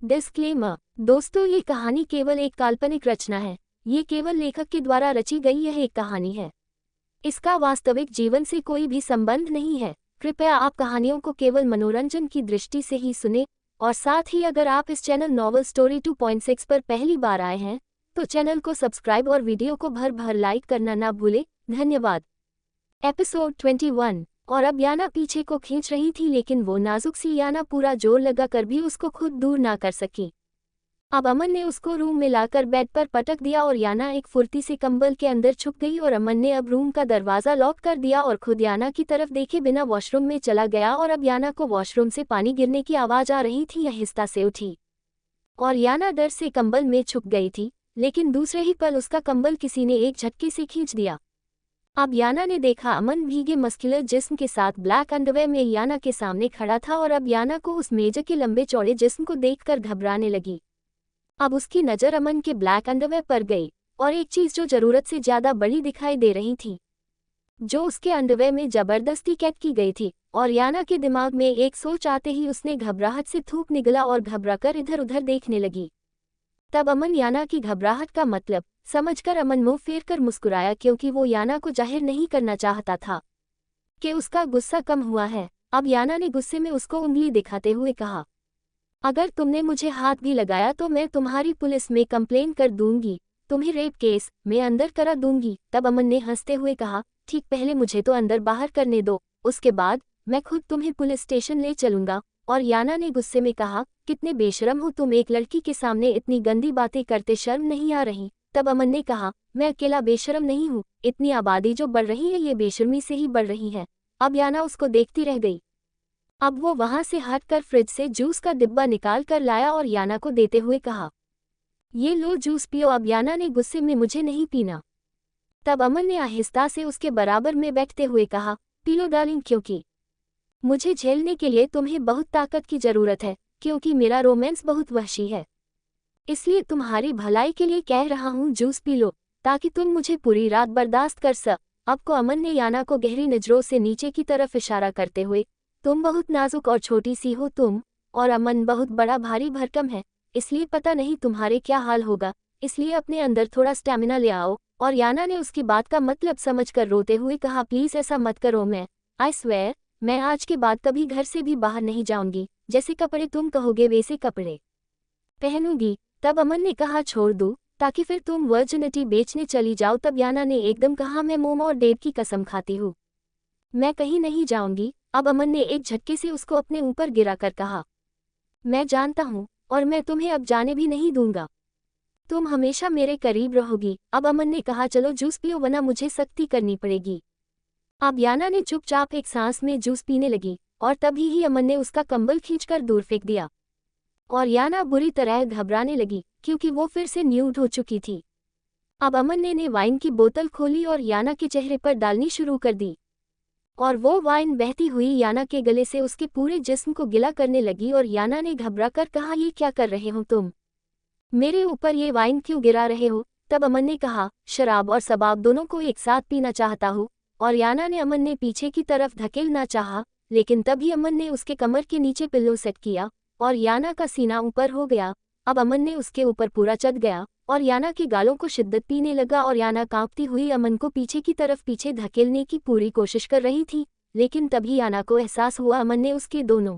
Disclaimer. दोस्तों, ये कहानी केवल एक काल्पनिक रचना है। ये केवल लेखक के द्वारा रची गई यह एक कहानी है। इसका वास्तविक जीवन से कोई भी संबंध नहीं है। कृपया आप कहानियों को केवल मनोरंजन की दृष्टि से ही सुने, और साथ ही अगर आप इस चैनल नॉवल स्टोरी 2.6 पर पहली बार आए हैं तो चैनल को सब्सक्राइब और वीडियो को भर भर लाइक करना ना भूलें। धन्यवाद। एपिसोड 21। और अब याना पीछे को खींच रही थी, लेकिन वो नाजुक सी याना पूरा जोर लगा कर भी उसको खुद दूर ना कर सकी। अब अमन ने उसको रूम में लाकर बेड पर पटक दिया और याना एक फुर्ती से कंबल के अंदर छुप गई। और अमन ने अब रूम का दरवाज़ा लॉक कर दिया और खुद याना की तरफ देखे बिना वॉशरूम में चला गया। और अब याना को वॉशरूम से पानी गिरने की आवाज़ आ रही थी। आहिस्ता से उठी और याना डर से कंबल में छुप गई थी, लेकिन दूसरे ही पल उसका कंबल किसी ने एक झटके से खींच दिया। अब याना ने देखा अमन भीगे मस्कुलर जिस्म के साथ ब्लैक अंडरवेयर में याना के सामने खड़ा था। और अब याना को उस मेजर के लंबे चौड़े जिस्म को देखकर घबराने लगी। अब उसकी नज़र अमन के ब्लैक अंडरवेयर पर गई और एक चीज़ जो ज़रूरत से ज़्यादा बड़ी दिखाई दे रही थी, जो उसके अंडरवेयर में ज़बरदस्ती कैद की गई थी। और याना के दिमाग में एक सोच आते ही उसने घबराहट से थूक निगला और घबराकर इधर उधर देखने लगी। तब अमन याना की घबराहट का मतलब समझकर अमन मुंह फेर कर मुस्कुराया, क्योंकि वो याना को जाहिर नहीं करना चाहता था कि उसका गुस्सा कम हुआ है। अब याना ने गुस्से में उसको उंगली दिखाते हुए कहा, अगर तुमने मुझे हाथ भी लगाया तो मैं तुम्हारी पुलिस में कंप्लेन कर दूंगी, तुम्हें रेप केस में अंदर करा दूंगी। तब अमन ने हंसते हुए कहा, ठीक, पहले मुझे तो अंदर बाहर करने दो, उसके बाद मैं खुद तुम्हें पुलिस स्टेशन ले चलूंगा। और याना ने गुस्से में कहा, कितने बेशरम हो तुम, एक लड़की के सामने इतनी गंदी बातें करते शर्म नहीं आ रही। तब अमन ने कहा, मैं अकेला बेशरम नहीं हूँ, इतनी आबादी जो बढ़ रही है ये बेशर्मी से ही बढ़ रही है। अब याना उसको देखती रह गई। अब वो वहां से हटकर फ्रिज से जूस का डिब्बा निकाल कर लाया और याना को देते हुए कहा, ये लो जूस पियो। अब याना ने गुस्से में, मुझे नहीं पीना। तब अमन ने आहिस्ता से उसके बराबर में बैठते हुए कहा, पी लो डार्लिंग, क्योंकि मुझे झेलने के लिए तुम्हें बहुत ताकत की ज़रूरत है, क्योंकि मेरा रोमांस बहुत वहशी है, इसलिए तुम्हारी भलाई के लिए कह रहा हूँ, जूस पी लो ताकि तुम मुझे पूरी रात बर्दाश्त कर सक। अब को अमन ने याना को गहरी नज़रों से नीचे की तरफ इशारा करते हुए, तुम बहुत नाजुक और छोटी सी हो, तुम और अमन बहुत बड़ा भारी भरकम है, इसलिए पता नहीं तुम्हारे क्या हाल होगा, इसलिए अपने अंदर थोड़ा स्टैमिना ले आओ। और याना ने उसकी बात का मतलब समझकर रोते हुए कहा, प्लीज़ ऐसा मत करो, मैं आई स्वेयर मैं आज के बाद कभी घर से भी बाहर नहीं जाऊंगी, जैसे कपड़े तुम कहोगे वैसे कपड़े पहनूंगी। तब अमन ने कहा, छोड़ दूं ताकि फिर तुम वर्जिनिटी बेचने चली जाओ। तब याना ने एकदम कहा, मैं मोम और डेव की कसम खाती हूँ, मैं कहीं नहीं जाऊंगी। अब अमन ने एक झटके से उसको अपने ऊपर गिरा कर कहा, मैं जानता हूँ और मैं तुम्हें अब जाने भी नहीं दूंगा, तुम हमेशा मेरे करीब रहोगी। अब अमन ने कहा, चलो जूस पियो वरना मुझे सख्ती करनी पड़ेगी। अब याना ने चुपचाप एक सांस में जूस पीने लगी और तभी ही अमन ने उसका कंबल खींचकर दूर फेंक दिया। और याना बुरी तरह घबराने लगी, क्योंकि वो फिर से न्यूड हो चुकी थी। अब अमन ने वाइन की बोतल खोली और याना के चेहरे पर डालनी शुरू कर दी, और वो वाइन बहती हुई याना के गले से उसके पूरे जिस्म को गिला करने लगी। और याना ने घबराकर कहा, ये क्या कर रहे हो तुम, मेरे ऊपर ये वाइन क्यों गिरा रहे हो। तब अमन ने कहा, शराब और सबाब दोनों को एक साथ पीना चाहता हूँ। और याना ने अमन ने पीछे की तरफ धकेलना चाहा, लेकिन तभी अमन ने उसके कमर के नीचे पिल्लो सेट किया और याना का सीना ऊपर हो गया। अब अमन ने उसके ऊपर पूरा चढ़ गया और याना के गालों को शिद्दत पीने लगा। और याना कांपती हुई अमन को पीछे की तरफ पीछे धकेलने की पूरी कोशिश कर रही थी, लेकिन तभी याना को एहसास हुआ अमन ने उसके दोनों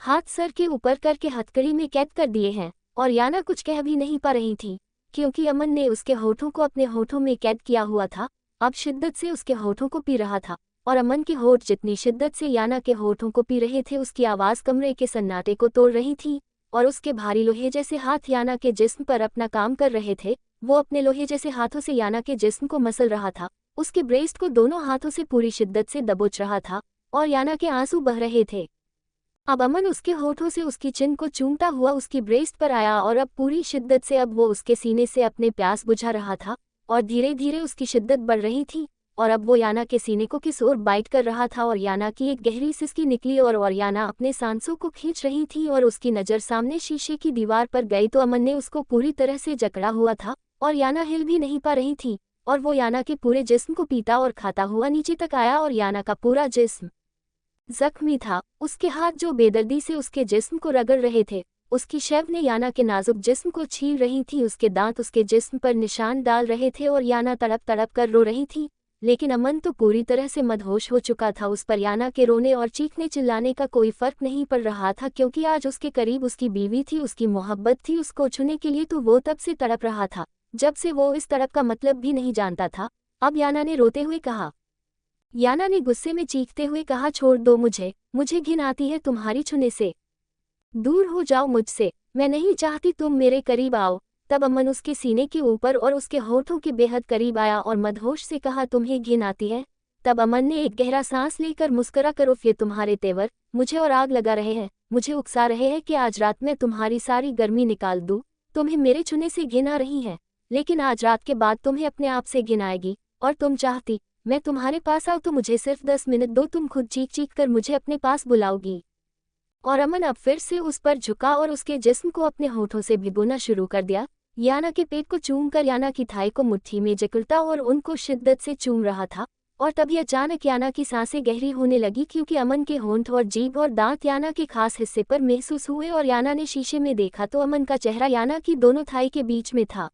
हाथ सर के ऊपर करके हथकड़ी में कैद कर दिए हैं। और याना कुछ कह भी नहीं पा रही थी, क्योंकि अमन ने उसके होठों को अपने होठों में कैद किया हुआ था, अब शिद्दत से उसके होठों को पी रहा था। और अमन के होठ जितनी शिद्दत से याना के होठों को पी रहे थे, उसकी आवाज़ कमरे के सन्नाटे को तोड़ रही थी। और उसके भारी लोहे जैसे हाथ याना के जिस्म पर अपना काम कर रहे थे। वो अपने लोहे जैसे हाथों से याना के जिस्म को मसल रहा था, उसके ब्रेस्ट को दोनों हाथों से पूरी शिद्दत से दबोच रहा था, और याना के आंसू बह रहे थे। अब अमन उसके होठों से उसकी चिन को चूमता हुआ उसकी ब्रेस्ट पर आया और अब पूरी शिद्दत से अब वो उसके सीने से अपने प्यास बुझा रहा था, और धीरे धीरे उसकी शिद्दत बढ़ रही थी। और अब वो याना के सीने को किस ओर बाइट कर रहा था, और याना की एक गहरी सिसकी निकली और याना अपने सांसों को खींच रही थी। और उसकी नज़र सामने शीशे की दीवार पर गई तो अमन ने उसको पूरी तरह से जकड़ा हुआ था और याना हिल भी नहीं पा रही थी। और वो याना के पूरे जिस्म को पीता और खाता हुआ नीचे तक आया और याना का पूरा जिस्म जख्मी था। उसके हाथ जो बेदर्दी से उसके जिस्म को रगड़ रहे थे, उसकी शव ने याना के नाजुक जिस्म को छील रही थी, उसके दांत उसके जिस्म पर निशान डाल रहे थे और याना तड़प तड़प कर रो रही थी। लेकिन अमन तो पूरी तरह से मदहोश हो चुका था। उस पर याना के रोने और चीखने चिल्लाने का कोई फर्क नहीं पड़ रहा था, क्योंकि आज उसके करीब उसकी बीवी थी, उसकी मोहब्बत थी। उसको छूने के लिए तो वो तब से तड़प रहा था जब से वो इस तड़प का मतलब भी नहीं जानता था। अब याना ने रोते हुए कहा, याना ने गुस्से में चीखते हुए कहा, छोड़ दो मुझे घिन आती है तुम्हारी छूने से, दूर हो जाओ मुझसे, मैं नहीं चाहती तुम मेरे करीब आओ। तब अमन उसके सीने के ऊपर और उसके होठों के बेहद करीब आया और मदहोश से कहा, तुम्हें घिन आती है? तब अमन ने एक गहरा सांस लेकर मुस्कुरा कर, उफ, ये तुम्हारे तेवर मुझे और आग लगा रहे हैं, मुझे उकसा रहे हैं कि आज रात में तुम्हारी सारी गर्मी निकाल दूं। तुम्हें मेरे छूने से घिन आ रही है, लेकिन आज रात के बाद तुम्हें अपने आप से घिन आएगी। और तुम चाहती मैं तुम्हारे पास आऊँ तो मुझे सिर्फ 10 मिनट दो, तुम खुद चीख चीख कर मुझे अपने पास बुलाओगी। और अमन अब फिर से उस पर झुका और उसके जिस्म को अपने होठों से भिगोना शुरू कर दिया। याना के पेट को चूम कर याना की थाई को मुट्ठी में जकड़ता और उनको शिद्दत से चूम रहा था। और तभी अचानक याना की सांसें गहरी होने लगी, क्योंकि अमन के होंठ और जीभ और दांत याना के खास हिस्से पर महसूस हुए और याना ने शीशे में देखा तो अमन का चेहरा याना की दोनों थाई के बीच में था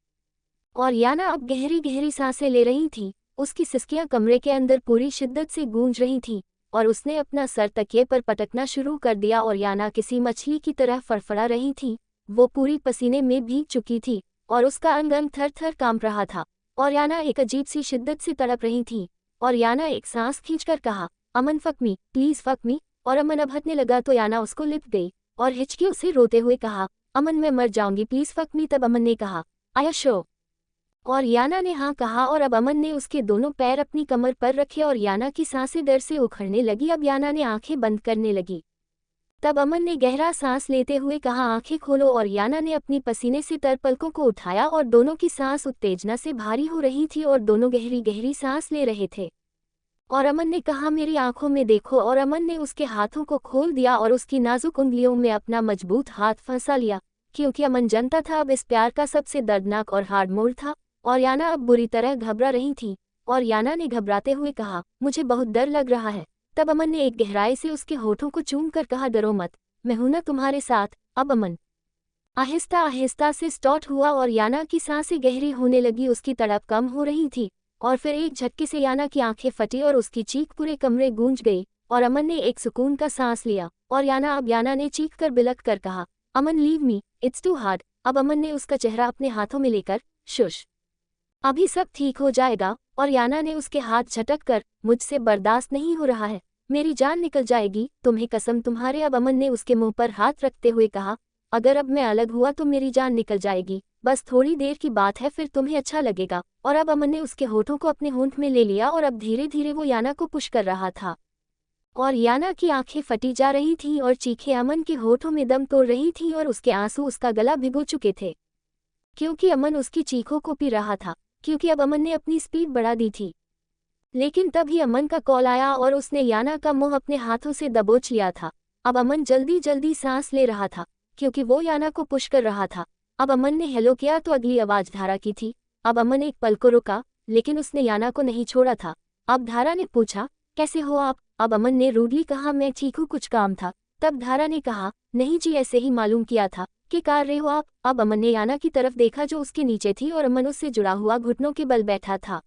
और याना अब गहरी गहरी सांसें ले रही थी। उसकी सिसकियां कमरे के अंदर पूरी शिद्दत से गूंज रही थीं और उसने अपना सर तकिए पर पटकना शुरू कर दिया और याना किसी मछली की तरह फड़फड़ा रही थी। वो पूरी पसीने में भीग चुकी थी और उसका अंग अंग थर थर कांप रहा था और याना एक अजीब सी शिद्दत से तड़प रही थी। और याना एक सांस खींचकर कहा, Aman fuck me, please fuck me. और अमन अब हंसने लगा तो याना उसको लिप गई और हिचकियों से रोते हुए कहा, अमन मैं मर जाऊंगी, प्लीज फक मी। तब अमन ने कहा, आया शो। और याना ने हाँ कहा और अब अमन ने उसके दोनों पैर अपनी कमर पर रखे और याना की सांसें डर से उखड़ने लगी। अब याना ने आंखें बंद करने लगी। तब अमन ने गहरा सांस लेते हुए कहा, आंखें खोलो। और याना ने अपनी पसीने से तर पलकों को उठाया और दोनों की सांस उत्तेजना से भारी हो रही थी और दोनों गहरी गहरी सांस ले रहे थे। और अमन ने कहा, मेरी आंखों में देखो। और अमन ने उसके हाथों को खोल दिया और उसकी नाजुक उंगलियों में अपना मजबूत हाथ फंसा लिया, क्योंकि अमन जानता था अब इस प्यार का सबसे दर्दनाक और हार्ड मोड़ था। और याना अब बुरी तरह घबरा रही थी और याना ने घबराते हुए कहा, मुझे बहुत डर लग रहा है। तब अमन ने एक गहराई से उसके होठों को चूम कर कहा, डरो मत, मैं हूं ना तुम्हारे साथ। अब अमन आहिस्ता आहिस्ता से स्टार्ट हुआ और याना की सांसें गहरी होने लगी, उसकी तड़प कम हो रही थी और फिर एक झटके से याना की आंखें फटी और उसकी चीख पूरे कमरे गूंज गई और अमन ने एक सुकून का सांस लिया। और याना ने चीख कर बिलख कर कहा, Aman leave me, it's too hard. अब अमन ने उसका चेहरा अपने हाथों में लेकर, शुश, अभी सब ठीक हो जाएगा। और याना ने उसके हाथ झटक कर, मुझसे बर्दाश्त नहीं हो रहा है, मेरी जान निकल जाएगी, तुम्हें कसम तुम्हारे। अब अमन ने उसके मुंह पर हाथ रखते हुए कहा, अगर अब मैं अलग हुआ तो मेरी जान निकल जाएगी, बस थोड़ी देर की बात है, फिर तुम्हें अच्छा लगेगा। और अब अमन ने उसके होठों को अपने होंठ में ले लिया और अब धीरे धीरे वो याना को पुश कर रहा था और याना की आंखें फटी जा रही थीं और चीखें अमन के होठों में दम तोड़ रही थीं और उसके आंसू उसका गला भिगो चुके थे, क्योंकि अमन उसकी चीखों को पी रहा था, क्योंकि अब अमन ने अपनी स्पीड बढ़ा दी थी। लेकिन तभी अमन का कॉल आया और उसने याना का मुंह अपने हाथों से दबोच लिया था। अब अमन जल्दी जल्दी सांस ले रहा था, क्योंकि वो याना को पुश कर रहा था। अब अमन ने हेलो किया तो अगली आवाज धारा की थी। अब अमन एक पल को रुका, लेकिन उसने याना को नहीं छोड़ा था। अब धारा ने पूछा, कैसे हो आप? अब अमन ने रूडली कहा, मैं ठीक हूँ, कुछ काम था। तब धारा ने कहा, नहीं जी, ऐसे ही मालूम किया था कि कर रहे हो आप। अब अमन ने याना की तरफ देखा जो उसके नीचे थी और अमन उससे जुड़ा हुआ घुटनों के बल बैठा था।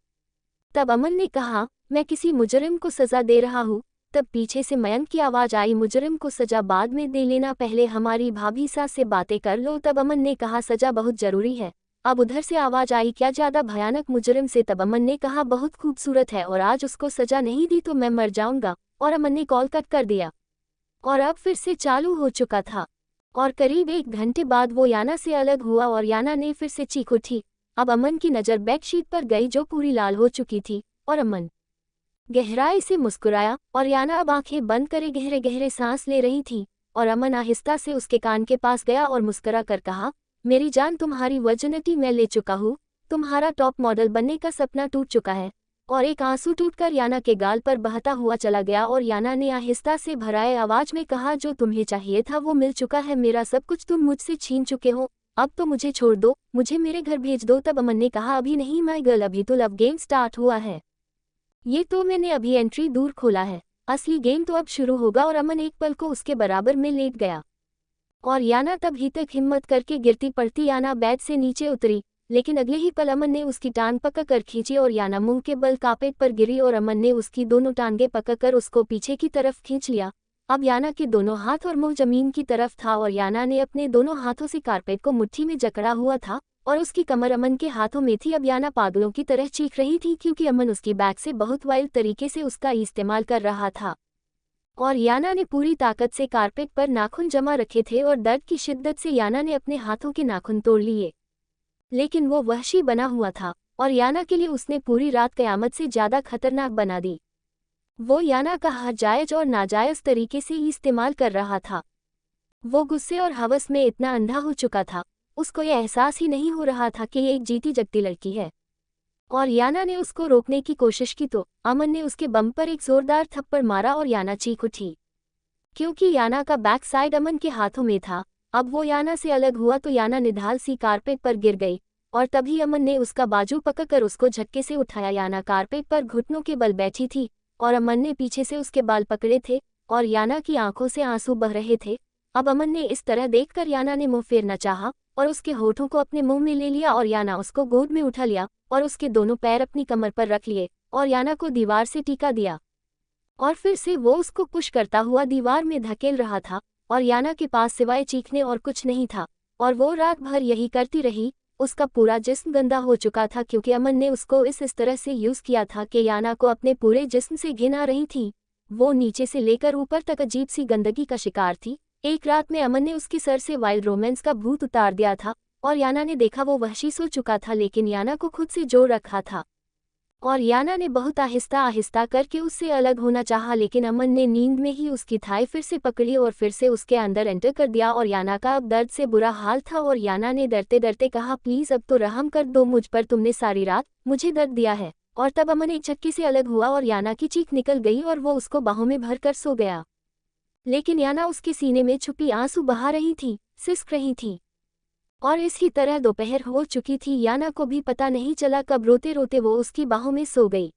तब अमन ने कहा, मैं किसी मुजरिम को सजा दे रहा हूँ। तब पीछे से मयंक की आवाज आई, मुजरिम को सजा बाद में दे लेना, पहले हमारी भाभी सास से बातें कर लो। तब अमन ने कहा, सजा बहुत जरूरी है। अब उधर से आवाज आई, क्या ज्यादा भयानक मुजरिम से? तब अमन ने कहा, बहुत खूबसूरत है और आज उसको सजा नहीं दी तो मैं मर जाऊंगा। और अमन ने कॉल कट कर दिया और अब फिर से चालू हो चुका था और करीब 1 घंटे बाद वो याना से अलग हुआ और याना ने फिर से चीख उठी। अब अमन की नज़र बेडशीट पर गई जो पूरी लाल हो चुकी थी और अमन गहराई से मुस्कुराया और याना अब आंखें बंद करे गहरे गहरे सांस ले रही थी। और अमन आहिस्ता से उसके कान के पास गया और मुस्कुरा कर कहा, मेरी जान, तुम्हारी वर्जिनिटी मैं ले चुका हूँ, तुम्हारा टॉप मॉडल बनने का सपना टूट चुका है। और एक आंसू टूटकर याना के गाल पर बहता हुआ चला गया और याना ने आहिस्ता से भराए आवाज में कहा, जो तुम्हें चाहिए था वो मिल चुका है, मेरा सब कुछ तुम मुझसे छीन चुके हो, अब तो मुझे छोड़ दो, मुझे मेरे घर भेज दो। तब अमन ने कहा, अभी नहीं माय गर्ल, अभी तो लव गेम स्टार्ट हुआ है, ये तो मैंने अभी एंट्री दूर खोला है, असली गेम तो अब शुरू होगा। और अमन एक पल को उसके बराबर में लेट गया। और याना तभी तक हिम्मत करके गिरती पड़ती याना बेड से नीचे उतरी, लेकिन अगले ही पल अमन ने उसकी टांग पकड़कर खींची और याना मुंह के बल कारपेट पर गिरी और अमन ने उसकी दोनों टांगें पकड़कर उसको पीछे की तरफ खींच लिया। अब याना के दोनों हाथ और मुंह जमीन की तरफ था और याना ने अपने दोनों हाथों से कारपेट को मुट्ठी में जकड़ा हुआ था और उसकी कमर अमन के हाथों में थी। अब याना पागलों की तरह चीख रही थी क्योंकि अमन उसकी बैक से बहुत वाइल्ड तरीके से उसका इस्तेमाल कर रहा था और याना ने पूरी ताकत से कारपेट पर नाखून जमा रखे थे और दर्द की शिद्दत से याना ने अपने हाथों के नाखून तोड़ लिए। लेकिन वो वहशी बना हुआ था और याना के लिए उसने पूरी रात कयामत से ज़्यादा खतरनाक बना दी। वो याना का हर जायज़ और नाजायज़ तरीके से इस्तेमाल कर रहा था। वो गुस्से और हवस में इतना अंधा हो चुका था, उसको ये एहसास ही नहीं हो रहा था कि ये एक जीती जगती लड़की है। और याना ने उसको रोकने की कोशिश की तो अमन ने उसके बम पर एक जोरदार थप्पड़ मारा और याना चीख उठी। क्योंकि याना का बैक साइड अमन के हाथों में था, अब वो याना से अलग हुआ तो याना निढाल सी कारपेट पर गिर गई और तभी अमन ने उसका बाजू पकड़कर उसको झटके से उठाया। याना कारपेट पर घुटनों के बल बैठी थी और अमन ने पीछे से उसके बाल पकड़े थे और याना की आंखों से आंसू बह रहे थे। अब अमन ने इस तरह देखकर याना ने मुंह फेरना चाहा और उसके होठों को अपने मुंह में ले लिया और याना उसको गोद में उठा लिया और उसके दोनों पैर अपनी कमर पर रख लिए और याना को दीवार से टीका दिया और फिर से वो उसको पुश करता हुआ दीवार में धकेल रहा था और याना के पास सिवाय चीखने और कुछ नहीं था और वो रात भर यही करती रही। उसका पूरा जिस्म गंदा हो चुका था क्योंकि अमन ने उसको इस तरह से यूज़ किया था कि याना को अपने पूरे जिस्म से घिन आ रही थी। वो नीचे से लेकर ऊपर तक अजीब सी गंदगी का शिकार थी। एक रात में अमन ने उसके सर से वाइल्ड रोमांस का भूत उतार दिया था और याना ने देखा वो वहशी सो चुका था, लेकिन याना को खुद से जोड़ रखा था और याना ने बहुत आहिस्ता आहिस्ता करके उससे अलग होना चाहा, लेकिन अमन ने नींद में ही उसकी थाई फिर से पकड़ी और फिर से उसके अंदर एंटर कर दिया और याना का अब दर्द से बुरा हाल था और याना ने डरते डरते कहा, प्लीज़ अब तो रहम कर दो मुझ पर, तुमने सारी रात मुझे दर्द दिया है। और तब अमन एक झटके से अलग हुआ और याना की चीख निकल गई और वो उसको बाहों में भर कर सो गया। लेकिन याना उसके सीने में छुपी आंसू बहा रही थी, सिसक रही थी और इसी तरह दोपहर हो चुकी थी। याना को भी पता नहीं चला कब रोते रोते वो उसकी बाहों में सो गई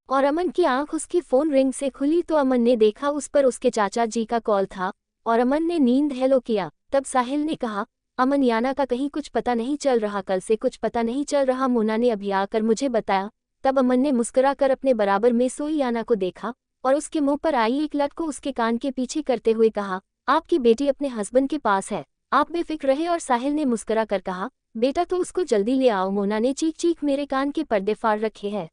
और अमन की आंख उसकी फ़ोन रिंग से खुली तो अमन ने देखा उस पर उसके चाचा जी का कॉल था और अमन ने नींद हेलो किया। तब साहिल ने कहा, अमन याना का कहीं कुछ पता नहीं चल रहा, कल से कुछ पता नहीं चल रहा, मोना ने अभी आकर मुझे बताया। तब अमन ने मुस्कुरा कर अपने बराबर में सोई याना को देखा और उसके मुंह पर आई एक लट को उसके कान के पीछे करते हुए कहा, आपकी बेटी अपने हस्बैंड के पास है, आप बेफिक्र रहे। और साहिल ने मुस्कुरा कर कहा, बेटा तो उसको जल्दी ले आओ, मोना ने चीख चीख मेरे कान के पर्दे फाड़ रखे हैं।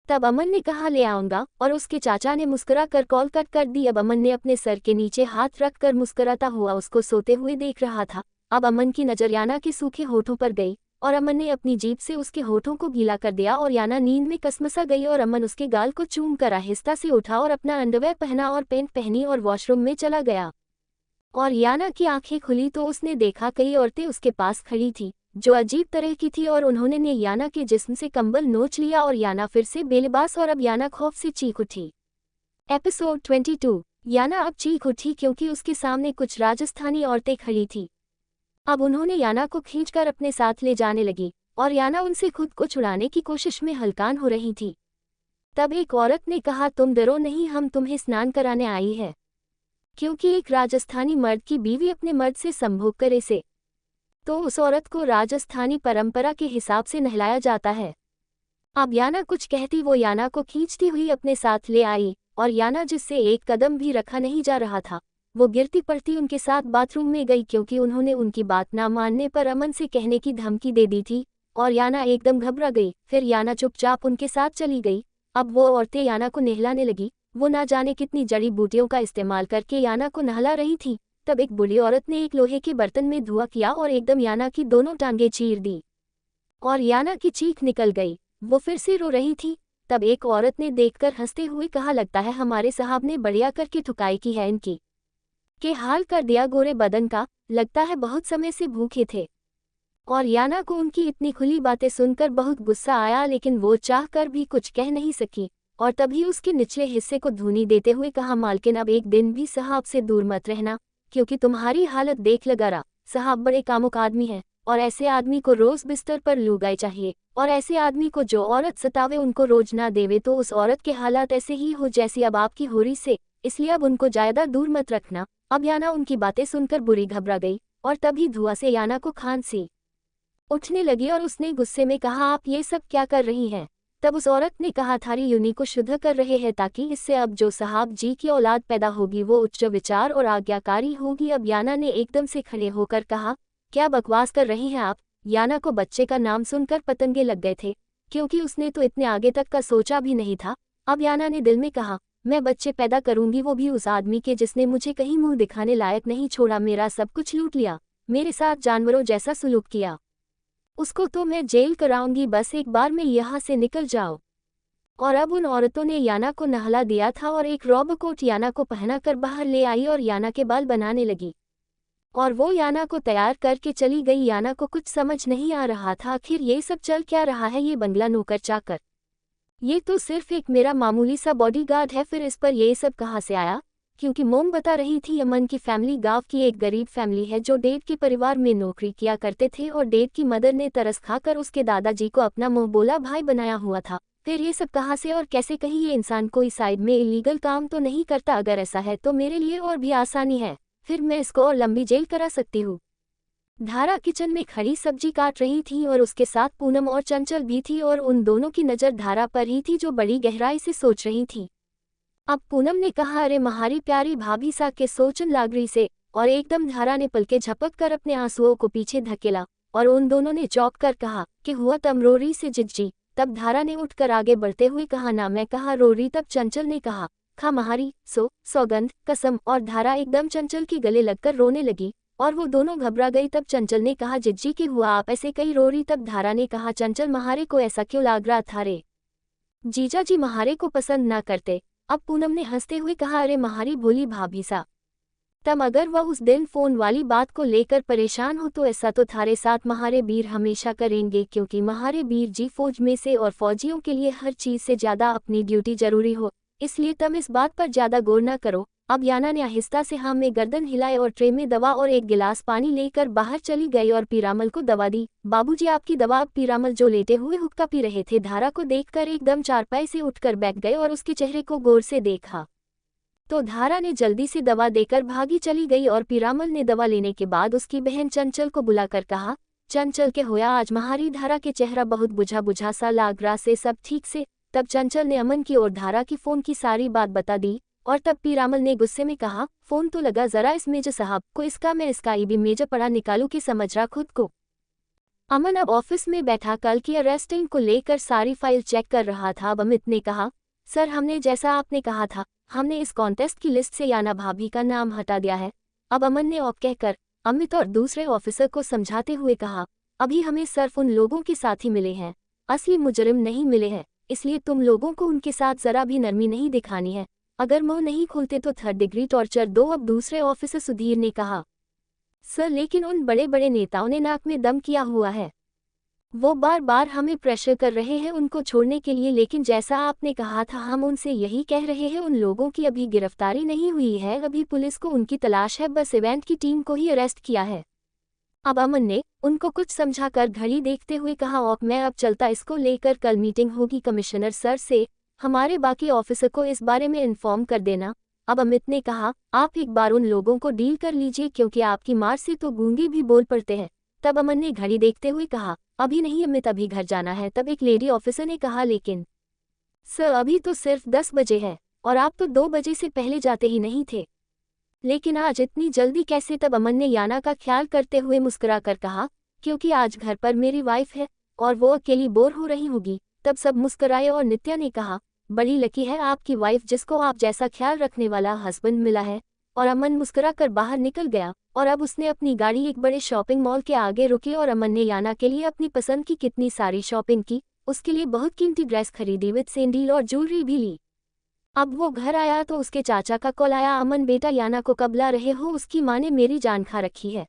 तब अमन ने कहा, ले आऊंगा, और उसके चाचा ने मुस्कुरा कर कॉल कट कर दी। अब अमन ने अपने सर के नीचे हाथ रख कर मुस्कुराता हुआ उसको सोते हुए देख रहा था। अब अमन की नज़र याना के सूखे होठों पर गई और अमन ने अपनी जीभ से उसके होठों को गीला कर दिया और याना नींद में कसमसा गई और अमन उसके गाल को चूम कर आहिस्ता से उठा और अपना अंडरवेयर पहना और पैंट पहनी और वॉशरूम में चला गया। और याना की आंखें खुली तो उसने देखा कई औरतें उसके पास खड़ी थी जो अजीब तरह की थी और उन्होंने ने याना के जिस्म से कंबल नोच लिया और याना फिर से बेलिबास और अब याना खौफ से चीख उठी। एपिसोड 22। याना अब चीख उठी क्योंकि उसके सामने कुछ राजस्थानी औरतें खड़ी थी। अब उन्होंने याना को खींचकर अपने साथ ले जाने लगी और याना उनसे खुद को छुड़ाने की कोशिश में हलकान हो रही थी। तब एक औरत ने कहा, तुम डरो नहीं, हम तुम्हें स्नान कराने आई है। क्योंकि एक राजस्थानी मर्द की बीवी अपने मर्द से संभोग करे से तो उस औरत को राजस्थानी परंपरा के हिसाब से नहलाया जाता है। अब याना कुछ कहती वो याना को खींचती हुई अपने साथ ले आई और याना जिससे एक कदम भी रखा नहीं जा रहा था वो गिरती पड़ती उनके साथ बाथरूम में गई क्योंकि उन्होंने उनकी बात ना मानने पर अमन से कहने की धमकी दे दी थी और याना एकदम घबरा गई। फिर याना चुपचाप उनके साथ चली गई। अब वो औरतें याना को नहलाने लगी। वो ना जाने कितनी जड़ी बूटियों का इस्तेमाल करके याना को नहला रही थी। तब एक बूढ़ी औरत ने एक लोहे के बर्तन में धुआं किया और एकदम याना की दोनों टांगें चीर दी और याना की चीख निकल गई। वो फिर से रो रही थी। तब एक औरत ने देखकर हंसते हुए कहा, लगता है हमारे साहब ने बढ़िया करके ठुकाई की है, इनकी के हाल कर दिया गोरे बदन का, लगता है बहुत समय से भूखे थे। और याना को उनकी इतनी खुली बातें सुनकर बहुत गुस्सा आया, लेकिन वो चाह कर भी कुछ कह नहीं सकी और तभी उसके निचले हिस्से को धूनी देते हुए कहा, मालकिन अब एक दिन भी साहब से दूर मत रहना क्योंकि तुम्हारी हालत देख लगा रहा। साहब बड़े कामुक आदमी है और ऐसे आदमी को रोज बिस्तर पर लुगाई चाहिए और ऐसे आदमी को जो औरत सतावे उनको रोज ना देवे तो उस औरत के हालात ऐसे ही हो जैसी अब आपकी हो रही से, इसलिए अब उनको ज्यादा दूर मत रखना। अब याना उनकी बातें सुनकर बुरी घबरा गई और तभी धुआं से याना को खांसी उठने लगी और उसने गुस्से में कहा, आप ये सब क्या कर रही हैं? तब उस औरत ने कहा, थारी यूनि को शुद्ध कर रहे हैं ताकि इससे अब जो साहब जी की औलाद पैदा होगी वो उच्च विचार और आज्ञाकारी होगी। अब याना ने एकदम से खड़े होकर कहा, क्या बकवास कर रही हैं आप? याना को बच्चे का नाम सुनकर पतंगे लग गए थे, क्योंकि उसने तो इतने आगे तक का सोचा भी नहीं था। अब याना ने दिल में कहा, मैं बच्चे पैदा करूंगी, वो भी उस आदमी के जिसने मुझे कहीं मुंह दिखाने लायक नहीं छोड़ा, मेरा सब कुछ लूट लिया, मेरे साथ जानवरों जैसा सुलूक किया। उसको तो मैं जेल कराऊंगी, बस एक बार में यहाँ से निकल जाओ। और अब उन औरतों ने याना को नहला दिया था और एक रॉब कोट याना को पहनाकर बाहर ले आई और याना के बाल बनाने लगी और वो याना को तैयार करके चली गई। याना को कुछ समझ नहीं आ रहा था, आखिर ये सब चल क्या रहा है? ये बंगला, नौकर चाकर, ये तो सिर्फ एक मेरा मामूली सा बॉडीगार्ड है, फिर इस पर ये सब कहाँ से आया? क्योंकि मोम बता रही थी अमन की फैमिली गांव की एक गरीब फैमिली है जो डेड के परिवार में नौकरी किया करते थे और डेड की मदर ने तरस खाकर उसके दादाजी को अपना मुंह बोला भाई बनाया हुआ था। फिर ये सब कहाँ से और कैसे? कहीं ये इंसान कोई साइड में इलीगल काम तो नहीं करता? अगर ऐसा है तो मेरे लिए और भी आसानी है, फिर मैं इसको और लंबी जेल करा सकती हूँ। धारा किचन में खड़ी सब्जी काट रही थी और उसके साथ पूनम और चंचल भी थी और उन दोनों की नज़र धारा पर ही थी जो बड़ी गहराई से सोच रही थी। अब पूनम ने कहा, अरे महारी प्यारी भाभी सा के सोचन लाग रही से, और एकदम धारा ने पलके झपक कर अपने आंसुओं को पीछे धकेला और उन दोनों ने चौंक कर कहा कि हुआ तम रोरी से जिज्जी। तब धारा ने उठकर आगे बढ़ते हुए कहा, ना मैं कहा रोरी। तब चंचल ने कहा, खा महारी, सौगंध, कसम। और धारा एकदम चंचल के गले लगकर रोने लगी और वो दोनों घबरा गई। तब चंचल ने कहा, जिज्जी की हुआ आप ऐसे कई रोरी? तब धारा ने कहा, चंचल महारे को ऐसा क्यों लाग रहा था रे? जीजा जी महारे को पसंद ना करते। अब पूनम ने हंसते हुए कहा, अरे महारी भोली भाभी सा, तब अगर वह उस दिन फोन वाली बात को लेकर परेशान हो तो ऐसा तो थारे साथ महारे बीर हमेशा करेंगे, क्योंकि महारे बीर जी फौज में से और फौजियों के लिए हर चीज से ज्यादा अपनी ड्यूटी जरूरी हो, इसलिए तुम इस बात पर ज्यादा गौर न करो। अब याना ने आहिस्ता से हाँ में गर्दन हिलाए और ट्रे में दवा और एक गिलास पानी लेकर बाहर चली गई और पीरामल को दवा दी। बाबूजी आपकी दवा। अब पीरामल जो लेटे हुए हुक्का पी रहे थे धारा को देखकर एकदम चारपाई से उठकर बैठ गए और उसके चेहरे को गौर से देखा तो धारा ने जल्दी से दवा देकर भागी चली गई और पीरामल ने दवा लेने के बाद उसकी बहन चंचल को बुलाकर कहा, चंचल के होया आज? महारी धारा के चेहरा बहुत बुझा बुझा सा लाग रहा से, सब ठीक से? तब चंचल ने अमन की और धारा की फोन की सारी बात बता दी और तब पीरामल ने गुस्से में कहा, फोन तो लगा जरा इस मेजर साहब को, इसका मैं इसका भी मेजर पड़ा निकालू कि समझ रहा खुद को। अमन अब ऑफिस में बैठा कल की अरेस्टिंग को लेकर सारी फाइल चेक कर रहा था। अब अमित ने कहा, सर हमने जैसा आपने कहा था, हमने इस कॉन्टेस्ट की लिस्ट से याना भाभी का नाम हटा दिया है। अब अमन ने ऑफ कहकर अमित और दूसरे ऑफिसर को समझाते हुए कहा, अभी हमें सिर्फ उन लोगों के साथ ही मिले हैं, असली मुजरिम नहीं मिले हैं, इसलिए तुम लोगों को उनके साथ जरा भी नरमी नहीं दिखानी है। अगर मुंह नहीं खुलते तो 3rd डिग्री टॉर्चर दो। अब दूसरे ऑफिसर सुधीर ने कहा, सर लेकिन उन बड़े बड़े नेताओं ने नाक में दम किया हुआ है, वो बार बार हमें प्रेशर कर रहे हैं उनको छोड़ने के लिए, लेकिन जैसा आपने कहा था हम उनसे यही कह रहे हैं, उन लोगों की अभी गिरफ्तारी नहीं हुई है, अभी पुलिस को उनकी तलाश है, बस इवेंट की टीम को ही अरेस्ट किया है। अब अमन ने उनको कुछ समझाकर घड़ी देखते हुए कहा, और मैं अब चलता, इसको लेकर कल मीटिंग होगी कमिश्नर सर से, हमारे बाकी ऑफिसर को इस बारे में इन्फॉर्म कर देना। अब अमित ने कहा, आप एक बार उन लोगों को डील कर लीजिए, क्योंकि आपकी मार से तो गूंगे भी बोल पड़ते हैं। तब अमन ने घड़ी देखते हुए कहा, अभी नहीं अमित, अभी घर जाना है। तब एक लेडी ऑफिसर ने कहा, लेकिन सर अभी तो सिर्फ 10 बजे है और आप तो 2 बजे से पहले जाते ही नहीं थे, लेकिन आज इतनी जल्दी कैसे? तब अमन ने याना का ख्याल करते हुए मुस्कुरा कर कहा, क्योंकि आज घर पर मेरी वाइफ है और वो अकेली बोर हो रही होगी। तब सब मुस्कुराए और नित्या ने कहा, बड़ी लकी है आपकी वाइफ जिसको आप जैसा ख्याल रखने वाला हस्बैंड मिला है। और अमन मुस्कुरा कर बाहर निकल गया और अब उसने अपनी गाड़ी एक बड़े शॉपिंग मॉल के आगे रुकी और अमन ने याना के लिए अपनी पसंद की कितनी सारी शॉपिंग की, उसके लिए बहुत कीमती ड्रेस खरीदी, विद सैंडल और ज्वेलरी भी ली। अब वो घर आया तो उसके चाचा का कॉल आया, अमन बेटा याना को कब ला रहे हो? उसकी माँ ने मेरी जान खा रखी है,